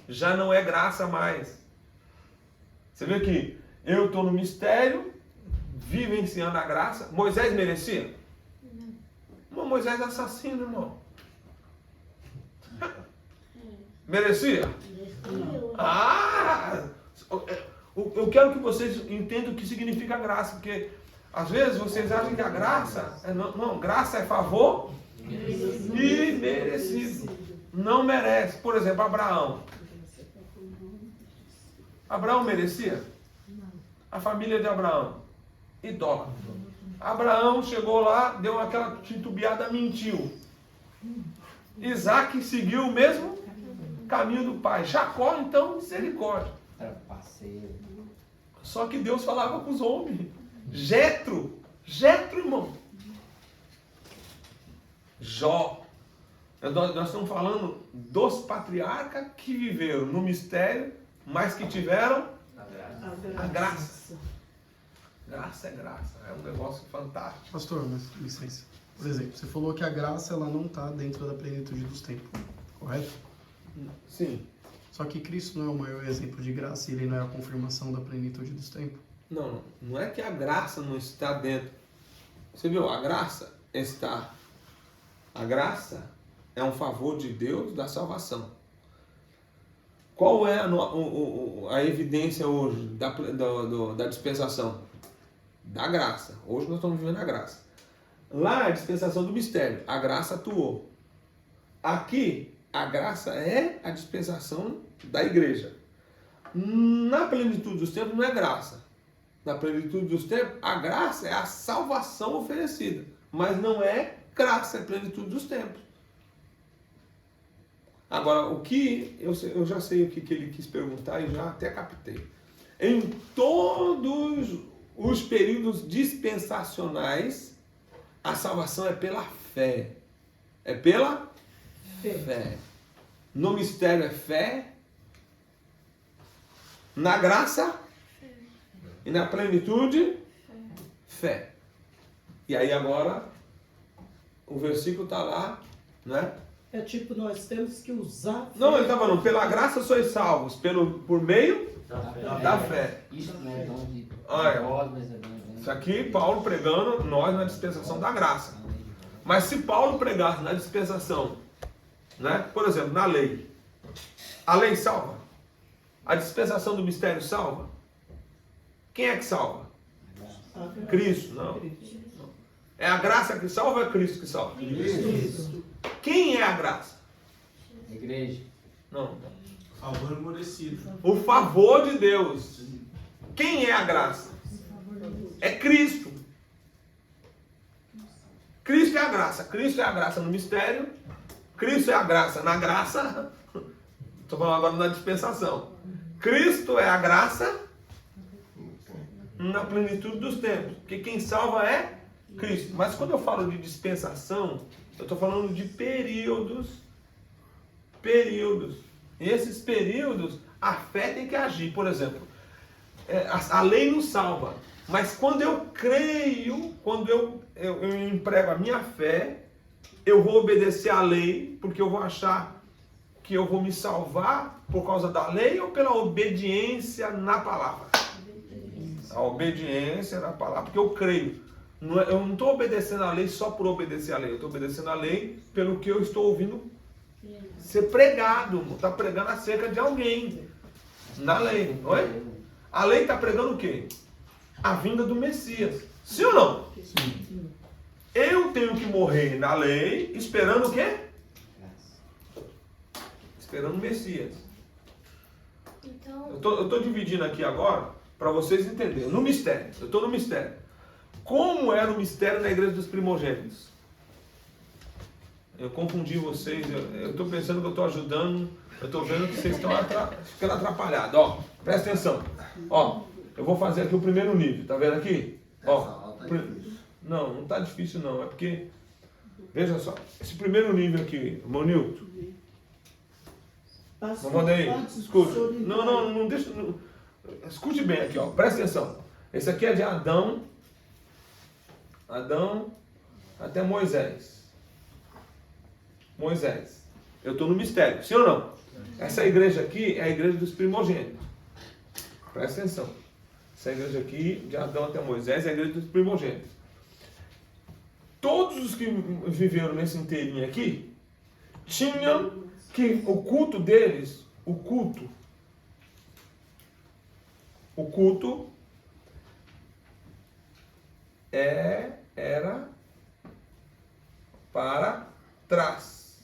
Já não é graça mais. Você vê que eu estou no mistério, vivenciando a graça. Moisés merecia? Não. Moisés é assassino, irmão. Merecia? Ah! Eu quero que vocês entendam o que significa graça, porque às vezes vocês acham que a graça não, graça é favor e merecido. Não merece. Por exemplo, Abraão. Abraão merecia? A família de Abraão, idólatra. Abraão chegou lá, deu aquela titubeada, mentiu. Isaac seguiu o mesmo caminho do pai. Jacó, então, misericórdia. Trapaceiro. Só que Deus falava com os homens. Jetro, irmão. Jó. Nós estamos falando dos patriarcas que viveram no mistério, mas que tiveram a graça. Graça é graça. É um negócio fantástico. Pastor, mas licença. Por exemplo, você falou que a graça ela não está dentro da plenitude dos tempos, correto? Sim. Só que Cristo não é o maior exemplo de graça e ele não é a confirmação da plenitude dos tempos. Não é que a graça não está dentro. Você viu? A graça está. A graça é um favor de Deus da salvação. Qual é a evidência hoje da dispensação? Da graça. Hoje nós estamos vivendo a graça. Lá é a dispensação do mistério. A graça atuou. Aqui, a graça é a dispensação da igreja. Na plenitude dos tempos não é graça. Na plenitude dos tempos, a graça é a salvação oferecida. Mas não é graça, é plenitude dos tempos. Agora, o que eu já sei o que ele quis perguntar e já até captei. Em todos os períodos dispensacionais, a salvação é pela fé. É pela fé. No mistério é fé. Na graça e na plenitude, fé. E aí agora, o versículo está lá, né? É tipo, nós temos que usar... Não, ele está falando, pela graça sois salvos, por meio da fé. Isso não é dom de Olha, nós, mas é dom de... Isso aqui, Paulo pregando nós na dispensação da graça. Mas se Paulo pregasse na dispensação, né? Por exemplo, na lei, a lei salva? A dispensação do mistério salva? Quem é que salva? Cristo, não. É a graça que salva ou é Cristo que salva? Cristo. Quem é a graça? Igreja. Não. Favor merecido. O favor de Deus. Quem é a graça? É Cristo. Cristo é a graça. Cristo é a graça no mistério. Cristo é a graça na graça. Estou falando agora na dispensação. Cristo é a graça na plenitude dos tempos. Porque quem salva é Cristo. Mas quando eu falo de dispensação, eu estou falando de períodos. Períodos. E esses períodos, a fé tem que agir. Por exemplo, a lei nos salva. Mas quando eu creio, quando eu emprego a minha fé, eu vou obedecer à lei, porque eu vou achar que eu vou me salvar por causa da lei ou pela obediência na palavra? A obediência na palavra, porque eu creio. Eu não estou obedecendo a lei só por obedecer a lei, eu estou obedecendo a lei pelo que eu estou ouvindo ser pregado. Está pregando acerca de alguém na lei, não é? A lei está pregando o quê? A vinda do Messias. Sim ou não? Sim. Eu tenho que morrer na lei esperando o quê? Esperando o Messias. Então, Eu estou dividindo aqui agora para vocês entenderem. No mistério. Eu estou no mistério. Como era o mistério na igreja dos primogênitos? Eu confundi vocês. Eu estou pensando que eu estou ajudando. Eu estou vendo que vocês estão ficando atrapalhados. Ó, presta atenção. Ó, eu vou fazer aqui o primeiro nível. Tá vendo aqui? Ó, não está difícil não. É porque Veja só, esse primeiro nível aqui, irmão Nilton. Pastor, Vamos aí, pode escute. solidário. Não deixa. Não. Escute bem aqui, ó. Presta atenção. Esse aqui é de Adão. Adão até Moisés. Moisés. Eu estou no mistério, sim ou não? Essa igreja aqui é a igreja dos primogênitos. Presta atenção. Essa igreja aqui, de Adão até Moisés, é a igreja dos primogênitos. Todos os que viveram nesse inteirinho aqui tinham que o culto deles, o culto era para trás.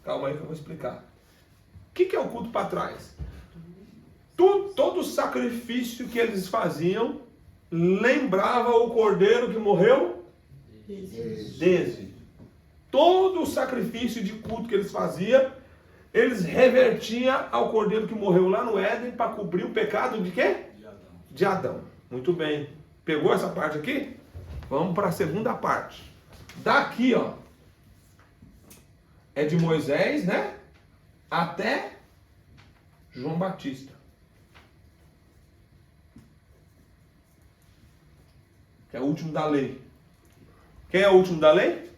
Calma aí que eu vou explicar. O que é o culto para trás? Todo o sacrifício que eles faziam lembrava o cordeiro que morreu desde. Todo o sacrifício de culto que eles faziam, eles revertiam ao cordeiro que morreu lá no Éden para cobrir o pecado de quê? De Adão. Muito bem. Pegou essa parte aqui? Vamos para a segunda parte. Daqui, ó, é de Moisés, né? Até João Batista. Que é o último da lei. Quem é o último da lei?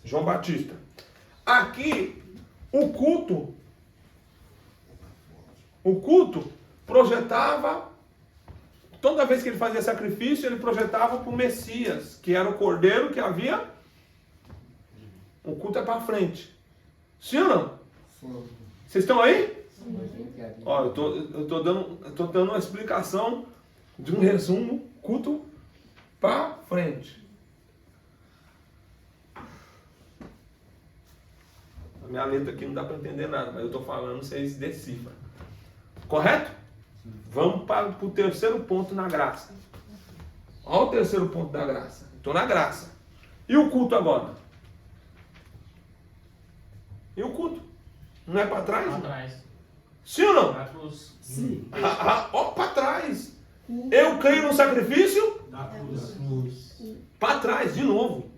João Batista. Aqui, o culto projetava, toda vez que ele fazia sacrifício, ele projetava para o Messias, que era o cordeiro que havia. O culto é para frente. Sim ou não? Vocês estão aí? Ó, eu tô dando uma explicação de um resumo, culto para frente. A minha letra aqui não dá para entender nada, mas eu estou falando, vocês decifram. Correto? Vamos para o terceiro ponto na graça. Olha o terceiro ponto da graça. Estou na graça. E o culto agora? E o culto? Não é para trás? Para trás. Sim ou não? Para a cruz. Sim. Ó, para trás. Eu creio no sacrifício? Da cruz. Para trás, de novo.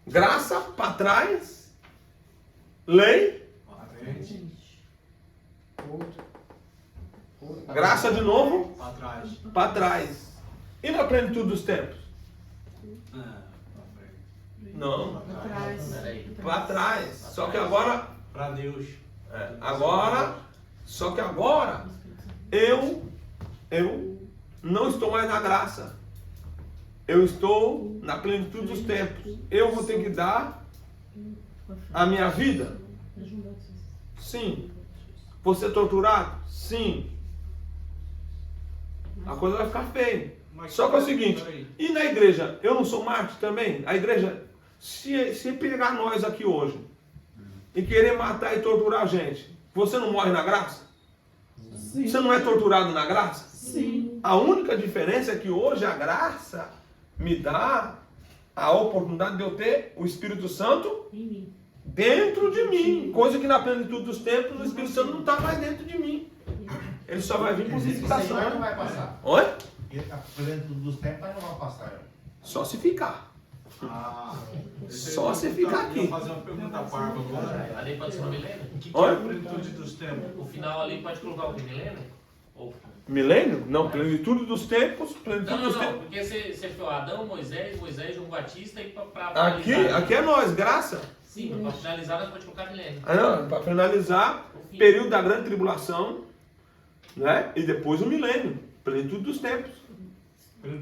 Graça, para trás. Lei. Pra frente. Graça de novo. Pra trás. Para trás. E na plenitude dos tempos? Pra frente. Não. Pra trás. Peraí. Para trás. Só que agora. Pra Deus. Só que agora eu não estou mais na graça. Eu estou na plenitude dos tempos. Eu vou ter que dar a minha vida? Sim. Vou ser torturado? Sim. A coisa vai ficar feia. Só que é o seguinte, e na igreja, eu não sou mártir também? A igreja, se pegar nós aqui hoje e querer matar e torturar a gente, você não morre na graça? Sim. Você não é torturado na graça? Sim. A única diferença é que hoje a graça me dá a oportunidade de eu ter o Espírito Santo dentro de mim. Coisa que na plenitude dos tempos o Espírito Santo não está mais dentro de mim. Ele só vai vir por visitação. Não vai passar. Oi? E a plenitude dos tempos não vai passar. Só se ficar. Só se ficar aqui. Eu vou fazer uma pergunta parva agora. Ali pode ser uma milênio? O que é a plenitude dos tempos? O final ali pode colocar o que? Milênio? Ou... Milênio? Não, plenitude dos tempos, plenitude Não, dos não, tempos. porque você falou Adão, Moisés, João Batista e para Aqui é nós, graça. Sim, mas para finalizar nós pode colocar milênio. Para finalizar, período da grande tribulação, né? E depois o milênio, plenitude dos tempos.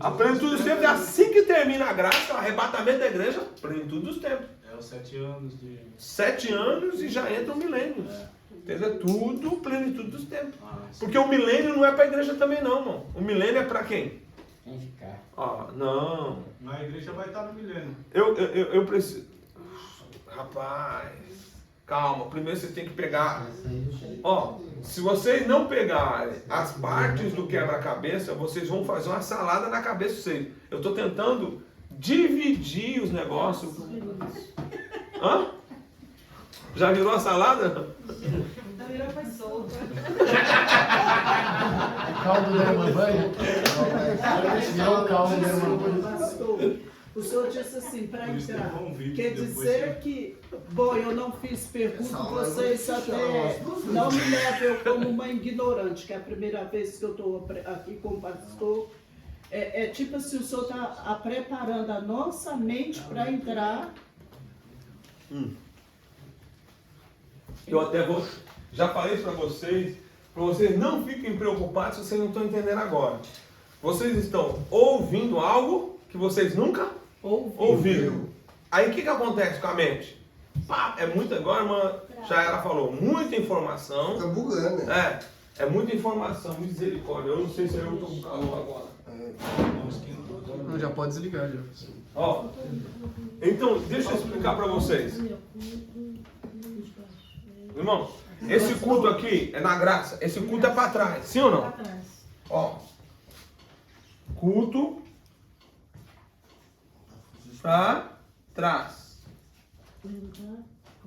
A plenitude dos tempos é assim que termina a graça, o arrebatamento da igreja, plenitude dos tempos. É os 7 anos de... 7 anos e já entra o milênio. Entendeu? Tudo plenitude dos tempos. Porque o milênio não é para a igreja também não, irmão. O milênio é para quem? Quem ficar. Não. A igreja vai estar no milênio. Eu preciso... Rapaz, calma. Primeiro você tem que pegar... se vocês não pegarem as partes do quebra-cabeça, vocês vão fazer uma salada na cabeça de vocês. Eu estou tentando dividir os negócios. Hã? Já virou a salada? Yavira foi solta. Caldo da irmã banha? Virou o caldo da irmã banha. Pastor, o senhor disse assim, para entrar, quer dizer que, bom, eu não fiz pergunta, vocês até não me levem eu como uma ignorante, que é a primeira vez que eu estou aqui com o pastor. É tipo assim, o senhor está preparando a nossa mente para entrar. Eu até vou, já falei isso para vocês não fiquem preocupados se vocês não estão entendendo agora. Vocês estão ouvindo algo que vocês nunca ouviram. Aí o que acontece com a mente? Pá, é muita, agora a irmã Chayara falou, muita informação. Tá bugando, né? É muita informação, misericórdia. Eu não sei se eu estou com calor agora. Não, já pode desligar, já. Ó, então, deixa eu explicar para vocês. Irmão, esse culto aqui é na graça. Esse culto é para trás, sim ou não? Ó, culto para trás.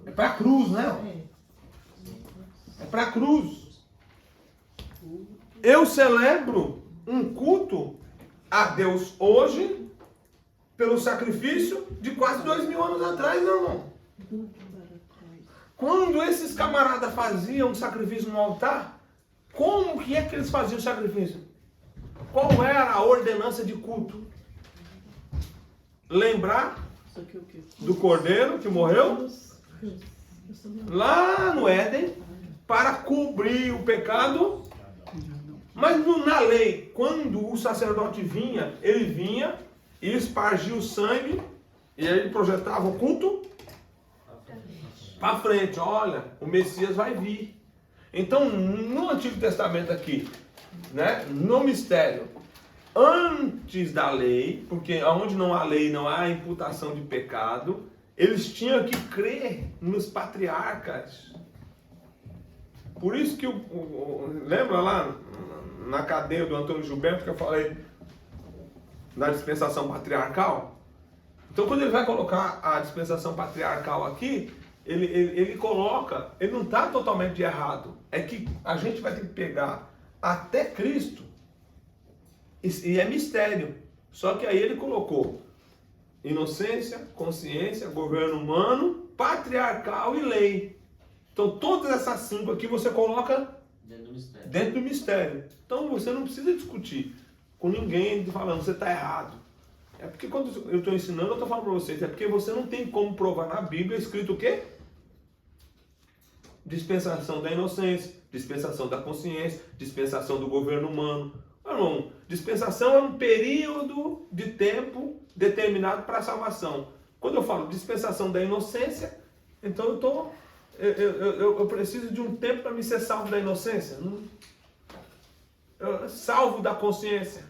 É para cruz, né? É para cruz. Eu celebro um culto a Deus hoje pelo sacrifício de quase 2000 anos atrás, meu irmão. Quando esses camaradas faziam um sacrifício no altar, como que é que eles faziam o sacrifício? Qual era a ordenança de culto? Lembrar do cordeiro que morreu lá no Éden para cobrir o pecado. Mas na lei, quando o sacerdote vinha, ele vinha e espargia o sangue e aí ele projetava o culto para frente. Olha, o Messias vai vir. Então, no Antigo Testamento aqui, né, no mistério, antes da lei, porque onde não há lei não há imputação de pecado, eles tinham que crer nos patriarcas. Por isso que, lembra lá na cadeia do Antônio Gilberto que eu falei da dispensação patriarcal? Então, quando ele vai colocar a dispensação patriarcal aqui, ele coloca, ele não está totalmente errado. É que a gente vai ter que pegar até Cristo, e é mistério. Só que aí ele colocou inocência, consciência, governo humano, patriarcal e lei. Então todas essas 5 aqui você coloca dentro do mistério. Então você não precisa discutir com ninguém falando você está errado. É porque quando eu estou ensinando, eu estou falando para vocês, é porque você não tem como provar na Bíblia escrito o quê? Dispensação da inocência, dispensação da consciência, dispensação do governo humano. Irmão, dispensação é um período de tempo determinado para a salvação. Quando eu falo dispensação da inocência, então eu preciso de um tempo para me ser salvo da inocência. Salvo da consciência.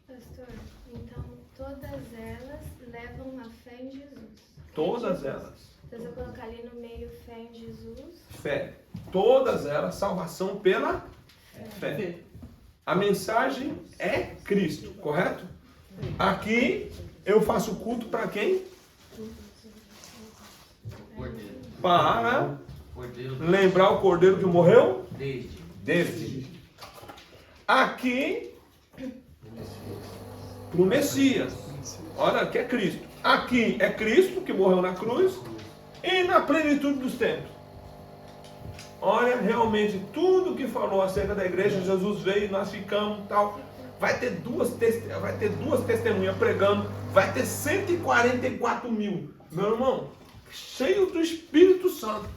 Pastor, então todas elas levam a fé em Jesus. Todas elas. Então se eu colocar ali no meio fé em Jesus. Fé. Todas elas, salvação pela fé. A mensagem é Cristo, correto? Aqui eu faço culto para quem? Para lembrar o cordeiro que morreu? Desde. Aqui, para o Messias. Olha, aqui é Cristo. Aqui é Cristo que morreu na cruz e na plenitude dos tempos. Olha, realmente, tudo que falou acerca da igreja, Jesus veio, nós ficamos, tal. Vai ter duas testemunhas pregando, vai ter 144 mil. Meu irmão, cheio do Espírito Santo.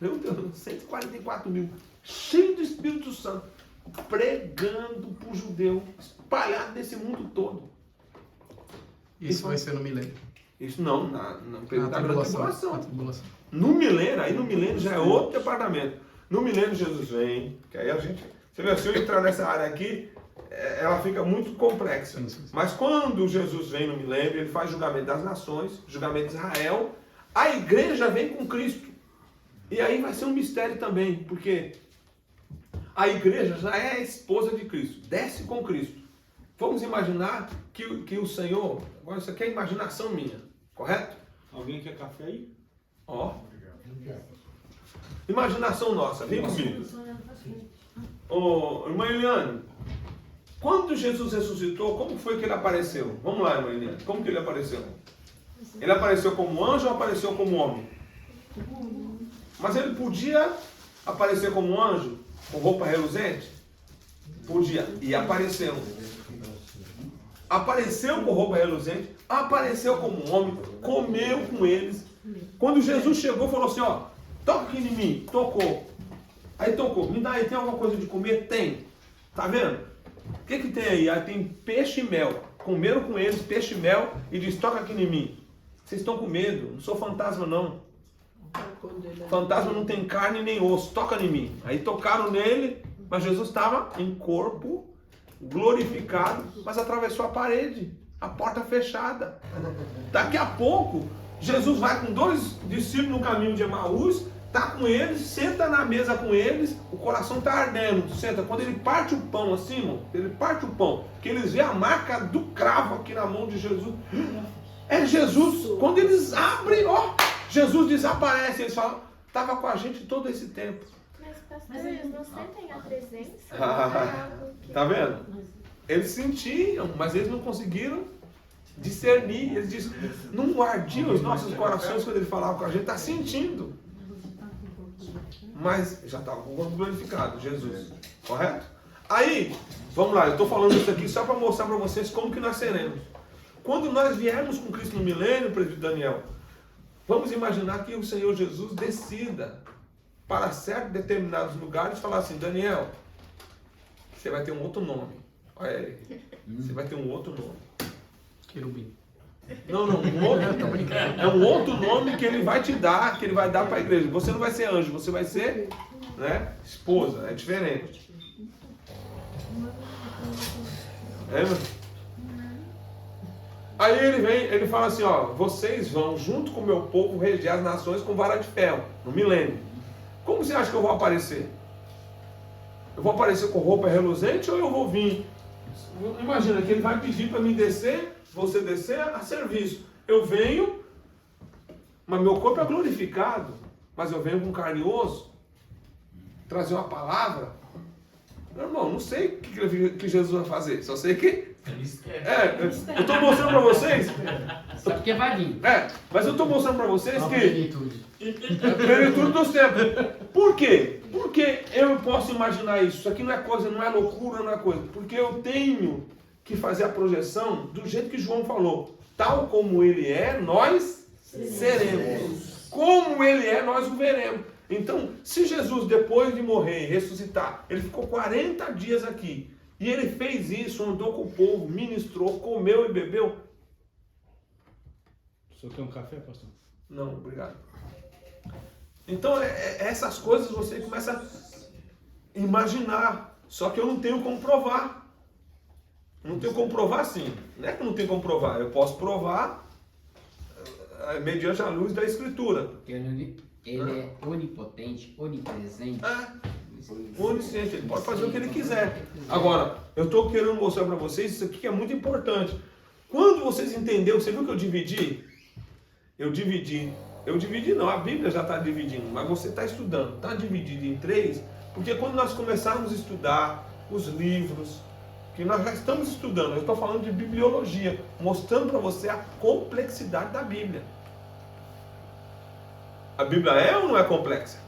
Meu Deus, 144 mil. Cheio do Espírito Santo. Pregando para o judeu, espalhado nesse mundo todo. Isso vai ser no milênio. Isso não, no período da grande tribulação. No milênio já é outro departamento. No milênio Jesus vem, que aí a gente... Você vê, se eu entrar nessa área aqui, ela fica muito complexa. Sim. Mas quando Jesus vem no milênio, ele faz julgamento das nações, julgamento de Israel, a igreja vem com Cristo. E aí vai ser um mistério também, porque a igreja já é a esposa de Cristo, desce com Cristo. Vamos imaginar que o Senhor... Agora isso aqui é imaginação minha, correto? Alguém quer café aí? Ó. imaginação nossa, vem comigo. Ô, irmã Eliane, quando Jesus ressuscitou, como foi que ele apareceu? Vamos lá, irmã Eliane, como que ele apareceu? Ele apareceu como anjo ou apareceu como homem? Mas ele podia aparecer como anjo, com roupa reluzente? Podia, e apareceu. Apareceu com roupa reluzente, apareceu como homem, comeu com eles. Quando Jesus chegou, falou assim, ó, toca aqui em mim, tocou. Aí tocou, me dá aí, tem alguma coisa de comer? Tem. Tá vendo? O que tem aí? Aí tem peixe e mel. Comeram com eles peixe e mel e diz, toca aqui em mim. Vocês estão com medo, não sou fantasma não. Fantasma não tem carne nem osso, toca em mim. Aí tocaram nele, mas Jesus estava em corpo, glorificado, mas atravessou a parede, a porta fechada. Daqui a pouco, Jesus vai com 2 discípulos no caminho de Emaús, está com eles, senta na mesa com eles, o coração está ardendo, senta. Quando ele parte o pão assim, irmão, ele parte o pão, que eles vê a marca do cravo aqui na mão de Jesus. É Jesus. Quando eles abrem, ó, Jesus desaparece. Eles falam, estava com a gente todo esse tempo. Mas, pastor, eles não sentem a presença? Tá vendo? Eles sentiam, mas eles não conseguiram discernir. Eles dizem, não ardiam os nossos corações quando ele falava com a gente, está sentindo. Mas já estava com o corpo glorificado, Jesus. Correto? Aí, vamos lá, eu estou falando isso aqui só para mostrar para vocês como que nós seremos. Quando nós viermos com Cristo no milênio, presbítero Daniel, vamos imaginar que o Senhor Jesus decida para certos determinados lugares falar assim, Daniel, você vai ter um outro nome. Olha aí, você vai ter um outro nome. Querubim. Não, um outro, é um outro nome que ele vai te dar, que ele vai dar para a igreja. Você não vai ser anjo, você vai ser, né, esposa, é diferente. É, meu? Aí ele vem, ele fala assim, ó, vocês vão junto com o meu povo reger as nações com vara de ferro, no milênio. Como você acha que eu vou aparecer? Eu vou aparecer com roupa reluzente ou eu vou vir? Imagina que ele vai pedir para mim descer, você descer a serviço. Eu venho, mas meu corpo é glorificado, mas eu venho com carne e osso, trazer uma palavra. Meu irmão, não sei o que Jesus vai fazer, só sei que eu estou mostrando para vocês. Sabe que vai vir. Mas eu estou mostrando para vocês que Plenitude. plenitude dos tempos. Por quê? Porque eu posso imaginar isso. Isso aqui não é coisa, não é loucura, não é coisa. Porque eu tenho que fazer a projeção do jeito que João falou. Tal como ele é, nós seremos. Como ele é, nós o veremos. Então, se Jesus, depois de morrer e ressuscitar, ele ficou 40 dias aqui, e ele fez isso, andou com o povo, ministrou, comeu e bebeu. O senhor quer um café, pastor? Não, obrigado. Então, essas coisas você começa a imaginar. Só que eu não tenho como provar. Não tenho como provar sim. Não é que eu não tenho como provar. Eu posso provar mediante a luz da Escritura. Ele é onipotente, onipresente. Onisciente, ele pode fazer o que ele quiser. Agora, eu estou querendo mostrar para vocês isso aqui que é muito importante. Quando vocês entenderam, você viu que eu dividi? Eu dividi não, a Bíblia já está dividindo, mas você está estudando, está dividido em 3, porque quando nós começarmos a estudar os livros, que nós já estamos estudando, eu estou falando de bibliologia, mostrando para você a complexidade da Bíblia. A Bíblia é ou não é complexa?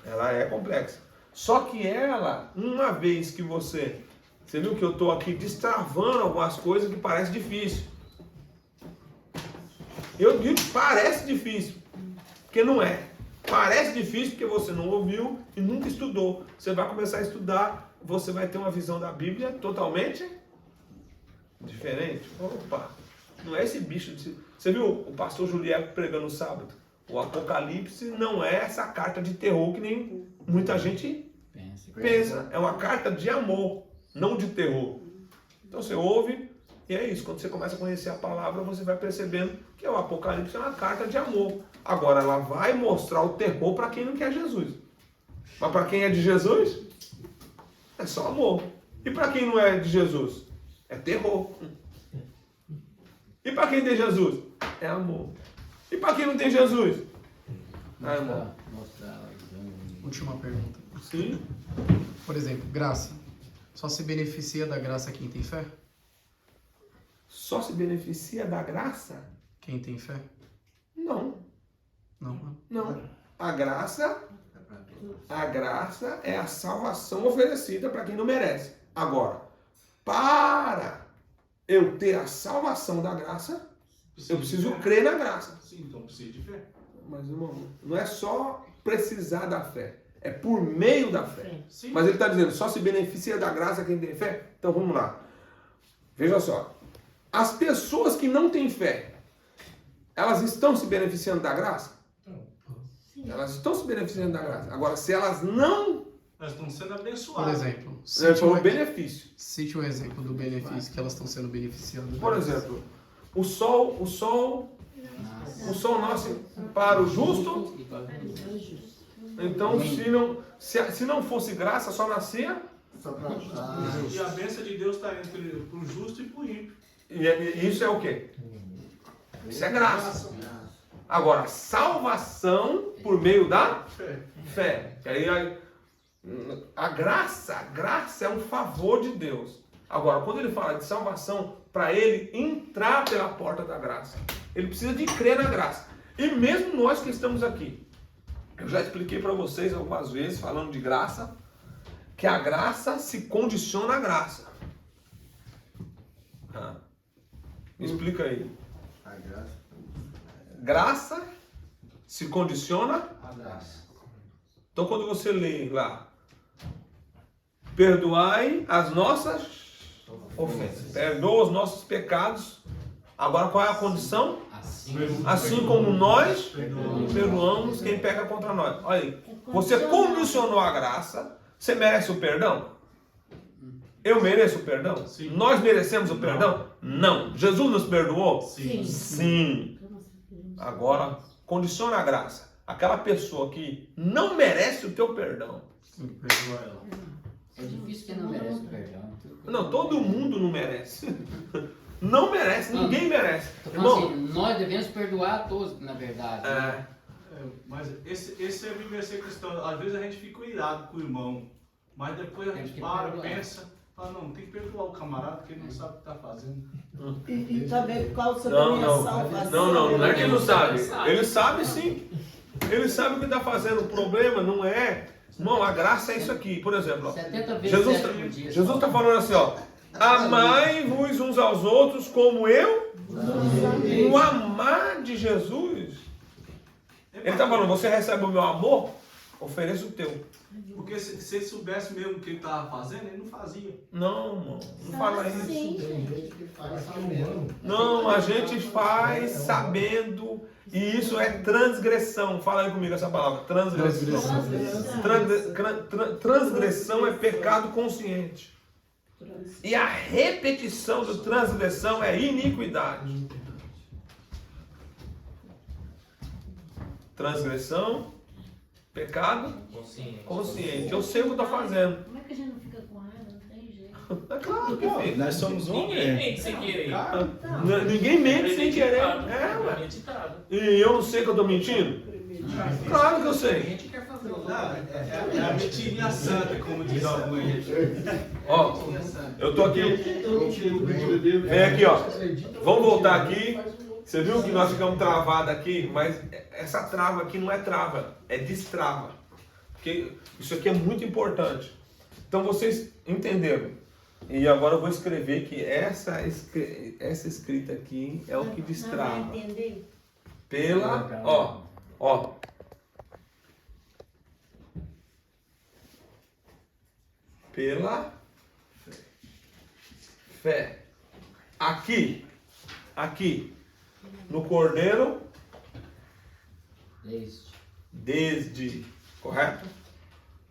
Ela é complexa. Só que ela, uma vez que você viu que eu estou aqui destravando algumas coisas que parece difícil. Eu digo que parece difícil, porque não é. Parece difícil porque você não ouviu e nunca estudou. Você vai começar a estudar, você vai ter uma visão da Bíblia totalmente diferente. Opa, não é esse bicho. Você viu o pastor Juliette pregando no sábado? O Apocalipse não é essa carta de terror que nem muita gente pensa. É uma carta de amor, não de terror. Então você ouve e é isso. Quando você começa a conhecer a palavra, você vai percebendo que o Apocalipse é uma carta de amor. Agora ela vai mostrar o terror para quem não quer Jesus. Mas para quem é de Jesus, é só amor. E para quem não é de Jesus, é terror. E para quem tem Jesus, é amor. E para quem não tem Jesus, irmão. Última pergunta. Sim. Por exemplo, graça. Só se beneficia da graça quem tem fé? Só se beneficia da graça? Quem tem fé? Não. Não. Não. A graça é a salvação oferecida para quem não merece. Agora, para eu ter a salvação da graça, eu preciso crer na graça. Sim, então precisa de fé. Mas, irmão, não é só precisar da fé. É por meio da fé. Sim. Mas ele está dizendo, só se beneficia da graça quem tem fé? Então vamos lá. Veja só. As pessoas que não têm fé, elas estão se beneficiando da graça? Elas estão se beneficiando da graça. Agora, se elas não... Elas estão sendo Por abençoadas. exemplo, Foi um benefício. cite um exemplo do benefício que elas estão sendo beneficiadas. Por exemplo, o sol nasce para o justo. Então, se não fosse graça, só nascia. E a bênção de Deus está entre o justo e o ímpio. E isso é o quê? Isso é graça. Agora, salvação por meio da fé. E aí, a graça é um favor de Deus. Agora, quando ele fala de salvação, para ele entrar pela porta da graça, ele precisa de crer na graça. E mesmo nós que estamos aqui, eu já expliquei para vocês algumas vezes, falando de graça, que a graça se condiciona à graça. Me explica aí. A graça. Graça se condiciona à graça. Então, quando você lê lá, perdoai as nossas ofensas, perdoa os nossos pecados. Agora, qual é a condição? Assim como nós perdoamos quem peca contra nós. Olha aí, você condicionou a graça. Você merece o perdão? Eu mereço o perdão? Sim. Nós merecemos o perdão? Não. Jesus nos perdoou? Sim. Sim. Agora, condiciona a graça. Aquela pessoa que não merece o teu perdão. Perdoa ela. É difícil quem não merece o perdão. Não, todo mundo não merece. Não merece, ninguém merece. Então, assim, nós devemos perdoar a todos, na verdade. Né? Mas esse é viver ser cristão. Às vezes a gente fica irado com o irmão, mas depois a gente para, pensa, fala, não, tem que perdoar o camarada porque ele não sabe o que está fazendo. E também por causa da minha salvação. Não é que ele não sabe. Ele sabe sim. Ele sabe o que está fazendo. O problema não é... Irmão, a graça é isso aqui. Por exemplo, ó, 70 vezes Jesus está falando assim, ó. Amai-vos uns aos outros como eu. O amar de Jesus. Ele está falando, você recebe o meu amor, ofereça o teu. Porque se ele soubesse mesmo o que ele estava fazendo, ele não fazia. Não, irmão, não fala isso. Sim. Não, a gente faz sabendo, e isso é transgressão. Fala aí comigo essa palavra, transgressão. Transgressão é pecado consciente. E a repetição do transgressão é iniquidade. Transgressão, pecado consciente. Eu sei o que eu estou fazendo. Como é que a gente não fica com raiva? Não tem jeito. É claro que fica. Nós somos Ninguém homens. mente sem querer. Ninguém mente sem querer. Ué. Premeditado. E eu não sei que eu estou mentindo? Claro que eu sei. É a mentirinha santa, como diz a mãe. Ó, eu tô aqui. Vem aqui, ó. Vamos voltar aqui. Você viu que nós ficamos travados aqui, mas essa trava aqui não é trava, é destrava. Porque isso aqui é muito importante. Então vocês entenderam. E agora eu vou escrever que essa escrita aqui é o que destrava. Vai entender? Pela, ó. Pela fé. Aqui, no Cordeiro, desde, correto?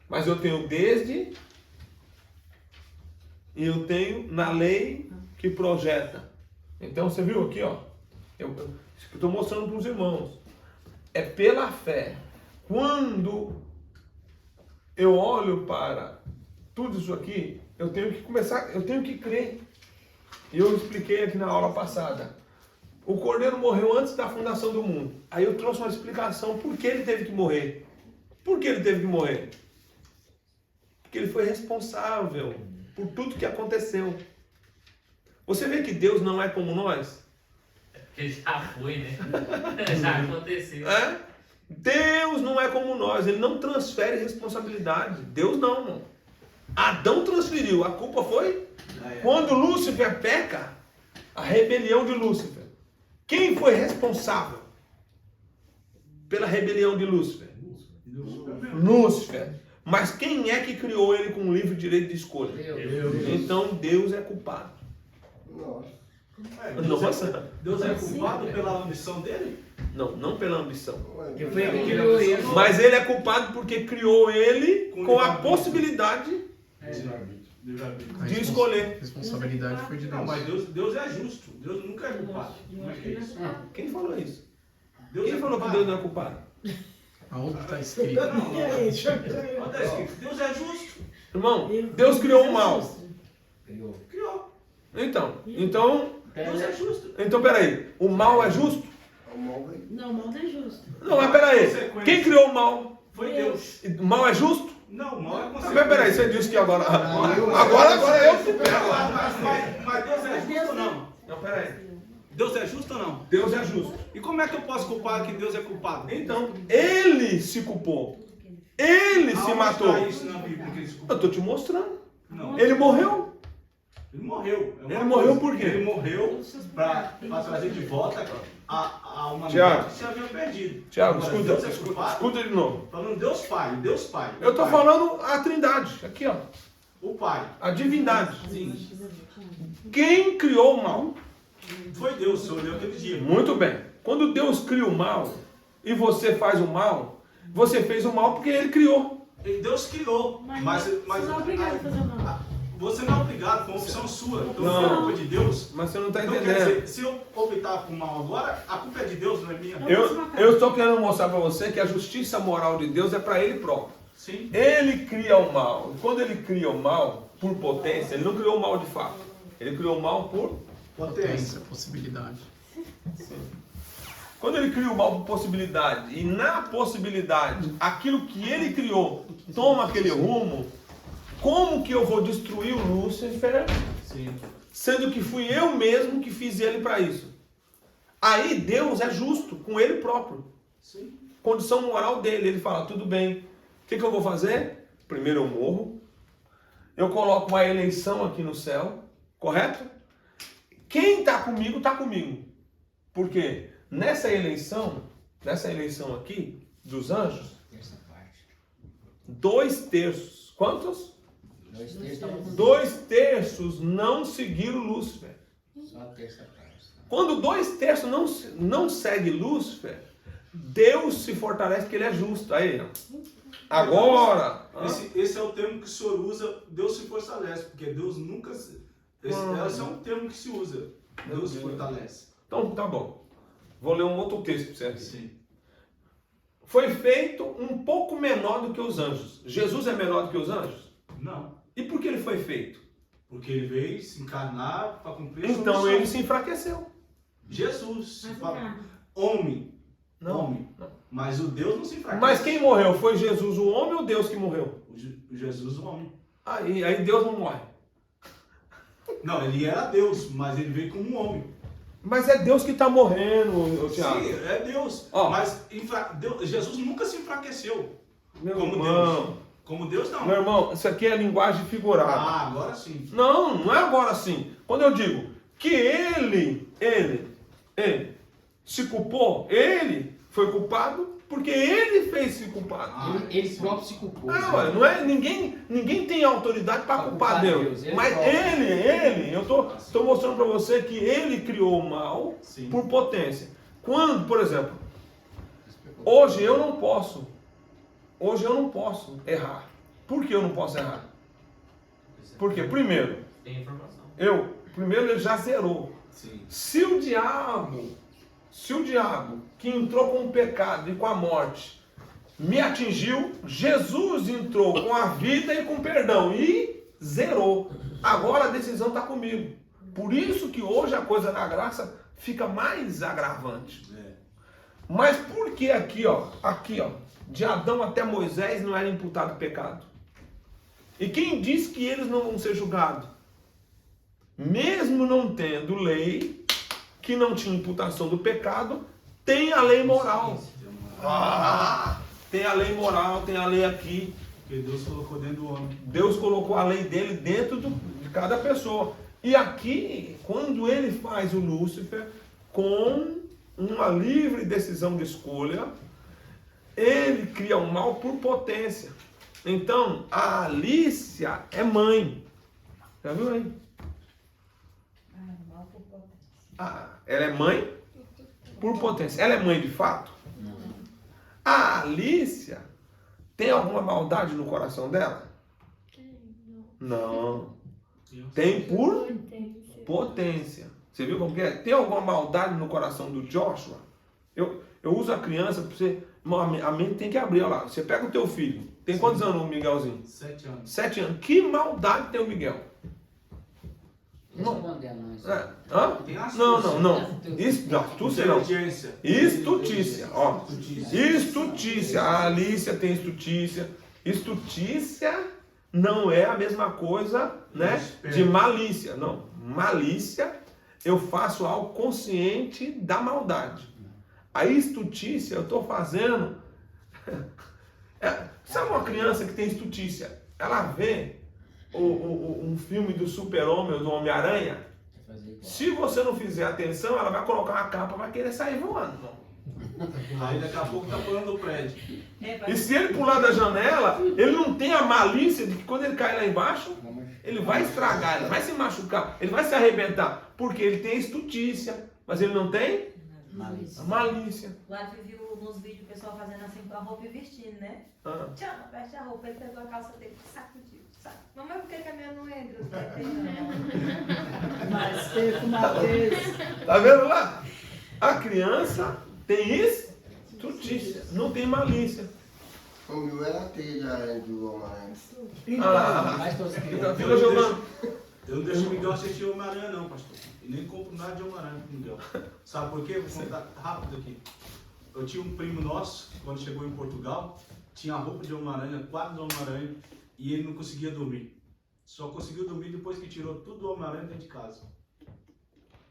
Mas eu tenho desde e eu tenho na lei que projeta. Então você viu aqui, ó. Eu estou mostrando para os irmãos. É pela fé. Quando eu olho para tudo isso aqui, eu tenho que começar, eu tenho que crer. E eu expliquei aqui na aula passada. O Cordeiro morreu antes da fundação do mundo. Aí eu trouxe uma explicação por que ele teve que morrer. Por que ele teve que morrer? Porque ele foi responsável por tudo que aconteceu. Você vê que Deus não é como nós? Porque já foi, né? Já aconteceu. É? Deus não é como nós, ele não transfere responsabilidade. Deus não, irmão. Adão transferiu, a culpa foi quando Lúcifer peca, a rebelião de Lúcifer. Quem foi responsável pela rebelião de Lúcifer? Lúcifer. Mas quem é que criou ele com um livre direito de escolha? Deus. Então Deus é culpado. Nossa. Deus é culpado pela ambição dele? Não, não pela ambição. Que foi ele que criou ele. Mas ele é culpado porque criou ele com a possibilidade de escolher. A responsabilidade foi de Não, Deus. mas Deus é justo. Deus nunca é culpado. Como é que é isso? Quem falou isso? Deus Quem é falou que culpado. Deus não é culpado? Aonde está escrito? Onde está escrito? Deus é justo. Irmão, Deus criou o mal. Criou. Então, Deus é justo. peraí. O mal é justo? Não, o mal não é justo. Não, mas peraí. Quem criou o mal? Foi Deus. O mal é justo? Não, o mal é Mas consequência. peraí, você disse que agora eu que Mas Deus é justo ou não? Não, peraí. Deus é justo ou não? Deus é justo. E como é que eu posso culpar que Deus é culpado? Então, ele se culpou. Ele se Aonde matou. está isso na Bíblia que ele se culpou? Eu estou te mostrando. Não. Ele morreu. Ele morreu. É uma Ele morreu coisa. por quê? Ele morreu para trazer de volta a humanidade Tiago. que se havia perdido. Tiago, Agora, escuta, Deus é culpado? escuta de novo. Falando Deus Pai, Deus Pai. Eu estou Pai. falando a trindade. Aqui, ó. O Pai. A divindade. Sim. Quem criou o mal? Foi Deus, o Senhor deu aquele dia. Muito bem. Quando Deus cria o mal e você faz o mal, você fez o mal porque ele criou. E Deus criou. Mas você não é obrigado a fazer o mal. Você não é obrigado, foi uma opção sua. Então Não. não é culpa de Deus. Mas você não está Então, quer entendendo. dizer, se eu optar por mal agora, a culpa é de Deus, não é minha. Eu estou querendo mostrar para você que a justiça moral de Deus é para ele próprio. Sim. Ele cria o mal. Quando ele cria o mal por potência, ele não criou o mal de fato. Ele criou o mal por Potência. Potência, possibilidade. Quando ele cria o mal por possibilidade, e na possibilidade, aquilo que ele criou toma aquele rumo, como que eu vou destruir o Lúcifer, Sim. sendo que fui eu mesmo que fiz ele para isso? Aí Deus é justo com ele próprio. Sim. Condição moral dele. Ele fala, tudo bem, o que eu vou fazer? Primeiro eu morro, eu coloco uma eleição aqui no céu, correto? Quem está comigo, está comigo. Por quê? Nessa eleição aqui, dos anjos, 2/3, quantos? 2/3 não seguiram Lúcifer. Quando 2/3 não segue Lúcifer, Deus se fortalece porque ele é justo. Aí, ó. Agora, Esse é o termo que o senhor usa, Deus se fortalece, porque Deus nunca... Esse é um termo que se usa, Deus se fortalece. então tá bom. Vou ler um outro texto para você aqui. Sim. Foi feito um pouco menor do que os anjos. Jesus é menor do que os anjos? Não, E por que ele foi feito? porque ele veio se encarnar para cumprir a sua Então missão. ele se enfraqueceu. Jesus, Mas fala, encarna. homem, Não. homem, mas o Deus não se enfraquece. Mas quem morreu? Foi Jesus o homem ou Deus que morreu? O Jesus, o homem. Aí Deus não morre. Não, ele era Deus, mas ele veio como um homem. Mas é Deus que está morrendo, Tiago. Sim, é Deus. Ó. Mas Jesus nunca se enfraqueceu. Meu Como irmão, Deus. Como Deus não. meu irmão, isso aqui é linguagem figurada. Ah, agora sim. Não é agora sim. Quando eu digo que ele se culpou, ele foi culpado porque ele fez-se culpado. Ele próprio se culpou. Não é ninguém tem autoridade para culpar Deus. Ele Mas próprio. eu estou mostrando para você que ele criou o mal Sim. por potência. Quando, por exemplo, hoje eu não posso errar. Por que eu não posso errar? Porque, primeiro, Tem informação. ele já zerou. Sim. Se o diabo que entrou com o pecado e com a morte me atingiu, Jesus entrou com a vida e com o perdão e zerou. Agora a decisão está comigo. Por isso que hoje a coisa da graça fica mais agravante. Mas por que aqui, ó, de Adão até Moisés não era imputado pecado? E quem diz que eles não vão ser julgados? Mesmo não tendo lei, que não tinha imputação do pecado, tem a lei moral. Tem a lei moral, tem a lei aqui. Porque Deus colocou dentro do homem. Deus colocou a lei dele dentro de cada pessoa. E aqui, quando ele faz o Lúcifer com uma livre decisão de escolha, ele cria o mal por potência. Então, a Alícia é mãe. Já viu aí? Ela é mãe por potência. Ela é mãe de fato? Não. A Alícia tem alguma maldade no coração dela? Não. Tem por potência. Você viu como que é? Tem alguma maldade no coração do Joshua? Eu uso a criança para você... A mente tem que abrir, olha lá. Você pega o teu filho. Tem quantos anos o Miguelzinho? 7 anos. 7 anos. Que maldade tem o Miguel? Respondendo, Não. Astúcia não. Inteligência. Estutícia, ó. Estutícia. A Alícia tem estutícia. Estutícia não é a mesma coisa, né, de malícia. Não. Malícia, eu faço algo consciente da maldade. A estutícia, eu estou fazendo... Sabe uma criança que tem estutícia? Ela vê um filme do Super-Homem ou do Homem-Aranha. Se você não fizer atenção, ela vai colocar uma capa e vai querer sair voando. Aí daqui a pouco tá pulando o prédio. E se ele pular da janela, ele não tem a malícia de que quando ele cair lá embaixo, ele vai estragar, ele vai se machucar, ele vai se arrebentar. Porque ele tem estutícia, mas ele não tem malícia. Lá viu nos vídeos o pessoal fazendo assim com a roupa e vestindo, né? Tchau, veste a roupa, ele pegou a calça dele, sacudiu. Mamãe, por que a minha não entra? Mas teve uma vez. Tá vendo lá? A criança tem estutícia, não tem malícia. O meu era telha do Homem-Aranha. Então fica jogando. Eu não deixo o Miguel assistir o Homem-Aranha não, pastor. E nem compro nada de Homem-Aranha pro Miguel. Sabe por quê? Vou contar rápido aqui. Eu tinha um primo nosso, quando chegou em Portugal, tinha a roupa de Homem-Aranha, quadro do Homem-Aranha, e ele não conseguia dormir. Só conseguiu dormir depois que tirou tudo do Homem-Aranha dentro de casa.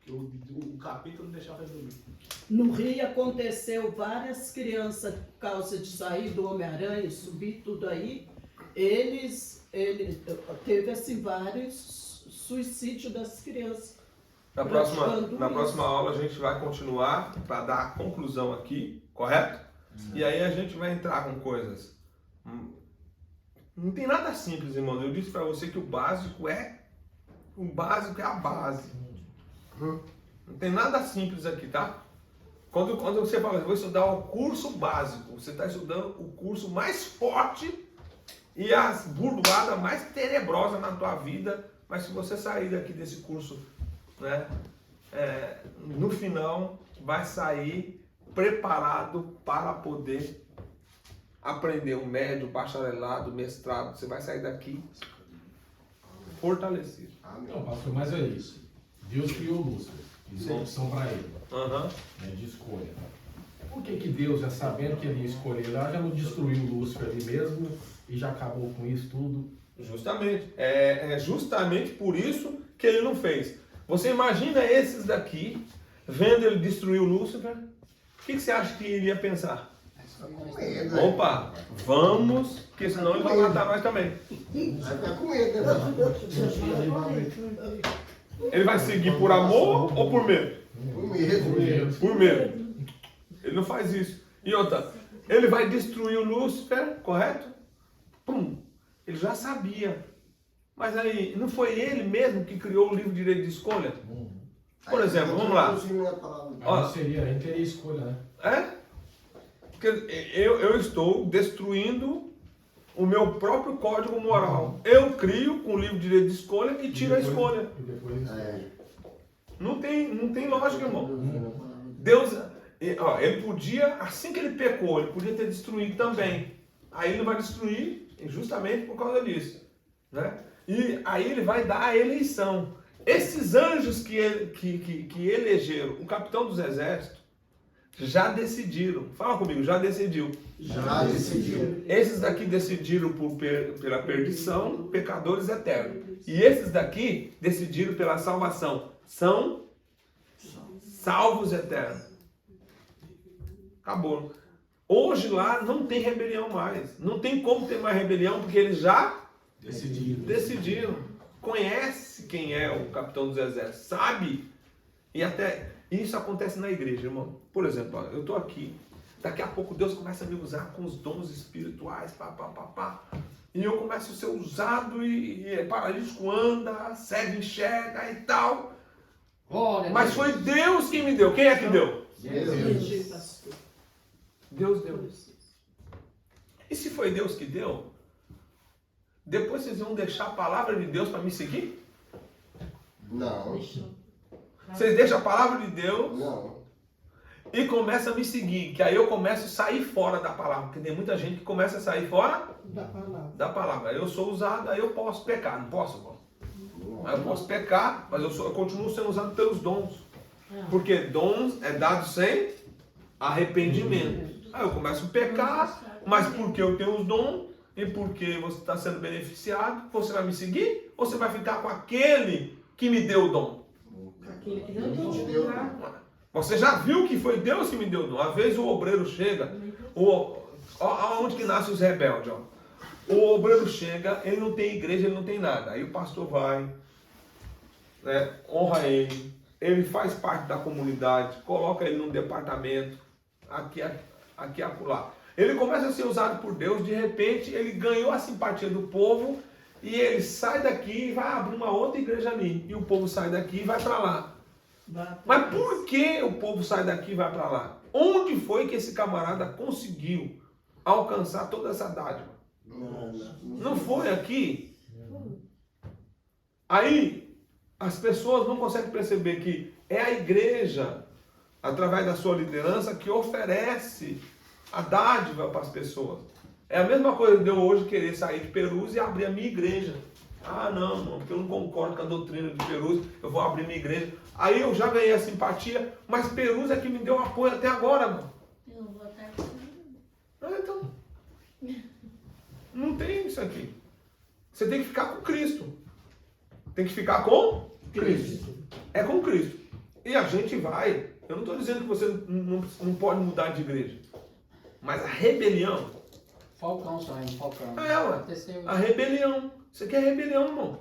Porque o capeta não deixava ele dormir. No Rio aconteceu várias crianças, por causa de sair do Homem-Aranha, subir tudo aí, ele teve assim vários suicídios das crianças. Na próxima aula a gente vai continuar para dar a conclusão aqui, correto? E aí a gente vai entrar com coisas. Não tem nada simples, irmão. Eu disse para você que o básico é a base. Não tem nada simples aqui, tá? Quando você fala, vou estudar o curso básico, você está estudando o curso mais forte e as burdoadas mais tenebrosas na tua vida. Mas se você sair daqui desse curso, né, no final vai sair preparado para poder aprender o médio, o bacharelado, o mestrado. Você vai sair daqui fortalecido. Não, pastor, mas é isso. Deus criou Lúcifer, e deu opção para ele, né, de escolha. Por que Deus, já sabendo que ele ia escolher lá, já não destruiu Lúcifer ali mesmo e já acabou com isso tudo? Justamente. É justamente por isso que ele não fez. Você imagina esses daqui, vendo ele destruir o Lúcifer, o que você acha que ele ia pensar? Opa, vamos, porque senão ele vai matar nós também. Vai ficar com medo, né? Ele vai seguir por amor ou por medo? Por medo. Por medo. Ele não faz isso. E outra, ele vai destruir o Lúcifer, correto? Pum. Ele já sabia. Mas aí, não foi ele mesmo que criou o livro de direito de escolha? Por exemplo, vamos lá. A gente teria escolha, né? Porque eu estou destruindo o meu próprio código moral. Eu crio com o livro de direito de escolha e tiro a escolha. Não tem lógica, irmão. Deus, ele podia, assim que ele pecou, ele podia ter destruído também. Aí ele vai destruir justamente por causa disso, né? E aí ele vai dar a eleição. Esses anjos que elegeram o capitão dos exércitos já decidiram. Fala comigo, já decidiu. Já decidiu. Esses daqui decidiram pela perdição, pecadores eternos. E esses daqui decidiram pela salvação. São salvos eternos. Acabou. Hoje lá não tem rebelião mais. Não tem como ter mais rebelião, porque eles já decidiram. Conhece quem é o capitão dos exércitos. Sabe. E até isso acontece na igreja, irmão. Por exemplo, ó, eu estou aqui. Daqui a pouco Deus começa a me usar com os dons espirituais. E eu começo a ser usado e paralítico anda, cego enxerga e tal. Mas foi Deus quem me deu. Quem é que deu? Deus deu. E se foi Deus que deu, depois vocês vão deixar a palavra de Deus para me seguir? Não. Vocês deixam a palavra de Deus Não. e começam a me seguir, que aí eu começo a sair fora da palavra, porque tem muita gente que começa a sair fora da palavra. Eu sou usado, aí eu posso pecar, não posso, irmão? Aí eu posso pecar, mas eu continuo sendo usado pelos dons. Porque dons é dado sem arrependimento. Aí eu começo a pecar, mas porque eu tenho os dons e porque você está sendo beneficiado, você vai me seguir? Ou você vai ficar com aquele que me deu o dom? Você já viu que foi Deus que me deu o dom. Às vezes o obreiro chega, aonde que nascem os rebeldes? Ó. O obreiro chega, ele não tem igreja, ele não tem nada. Aí o pastor vai, né, honra ele faz parte da comunidade, coloca ele num departamento, aqui acolá. Ele começa a ser usado por Deus, de repente ele ganhou a simpatia do povo e ele sai daqui e vai abrir uma outra igreja ali. E o povo sai daqui e vai para lá. Mas por que o povo sai daqui e vai para lá? Onde foi que esse camarada conseguiu alcançar toda essa dádiva? Não foi aqui? Aí as pessoas não conseguem perceber que é a igreja, através da sua liderança, que oferece a dádiva para as pessoas. É a mesma coisa de eu hoje querer sair de Perus e abrir a minha igreja. Ah, não, porque eu não concordo com a doutrina de Perus, eu vou abrir minha igreja. Aí eu já ganhei a simpatia, mas Perus é que me deu apoio até agora, mano. Eu vou estar com Então, não tem isso aqui. Você tem que ficar com Cristo. Tem que ficar com Cristo. É com Cristo. E a gente vai. Eu não estou dizendo que você não pode mudar de igreja. Mas a rebelião. Falcão só, Falcão. É, ué. A rebelião. Você quer rebelião, irmão?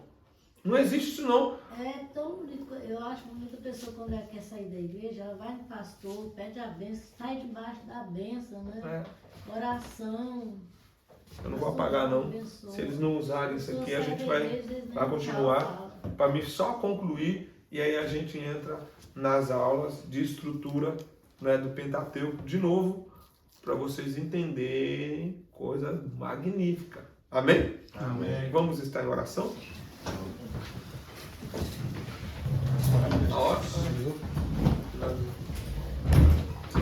Não existe isso, não. É tão bonito. Eu acho que muita pessoa, quando ela quer sair da igreja, ela vai no pastor, pede a bênção, sai debaixo da bênção, né? Oração. Eu não vou apagar, não. Se eles não usarem isso aqui, a gente vai continuar. Para mim, só concluir. E aí a gente entra nas aulas de estrutura, né, do Pentateuco de novo, para vocês entenderem coisa magnífica. Amém? Amém. Vamos estar em oração?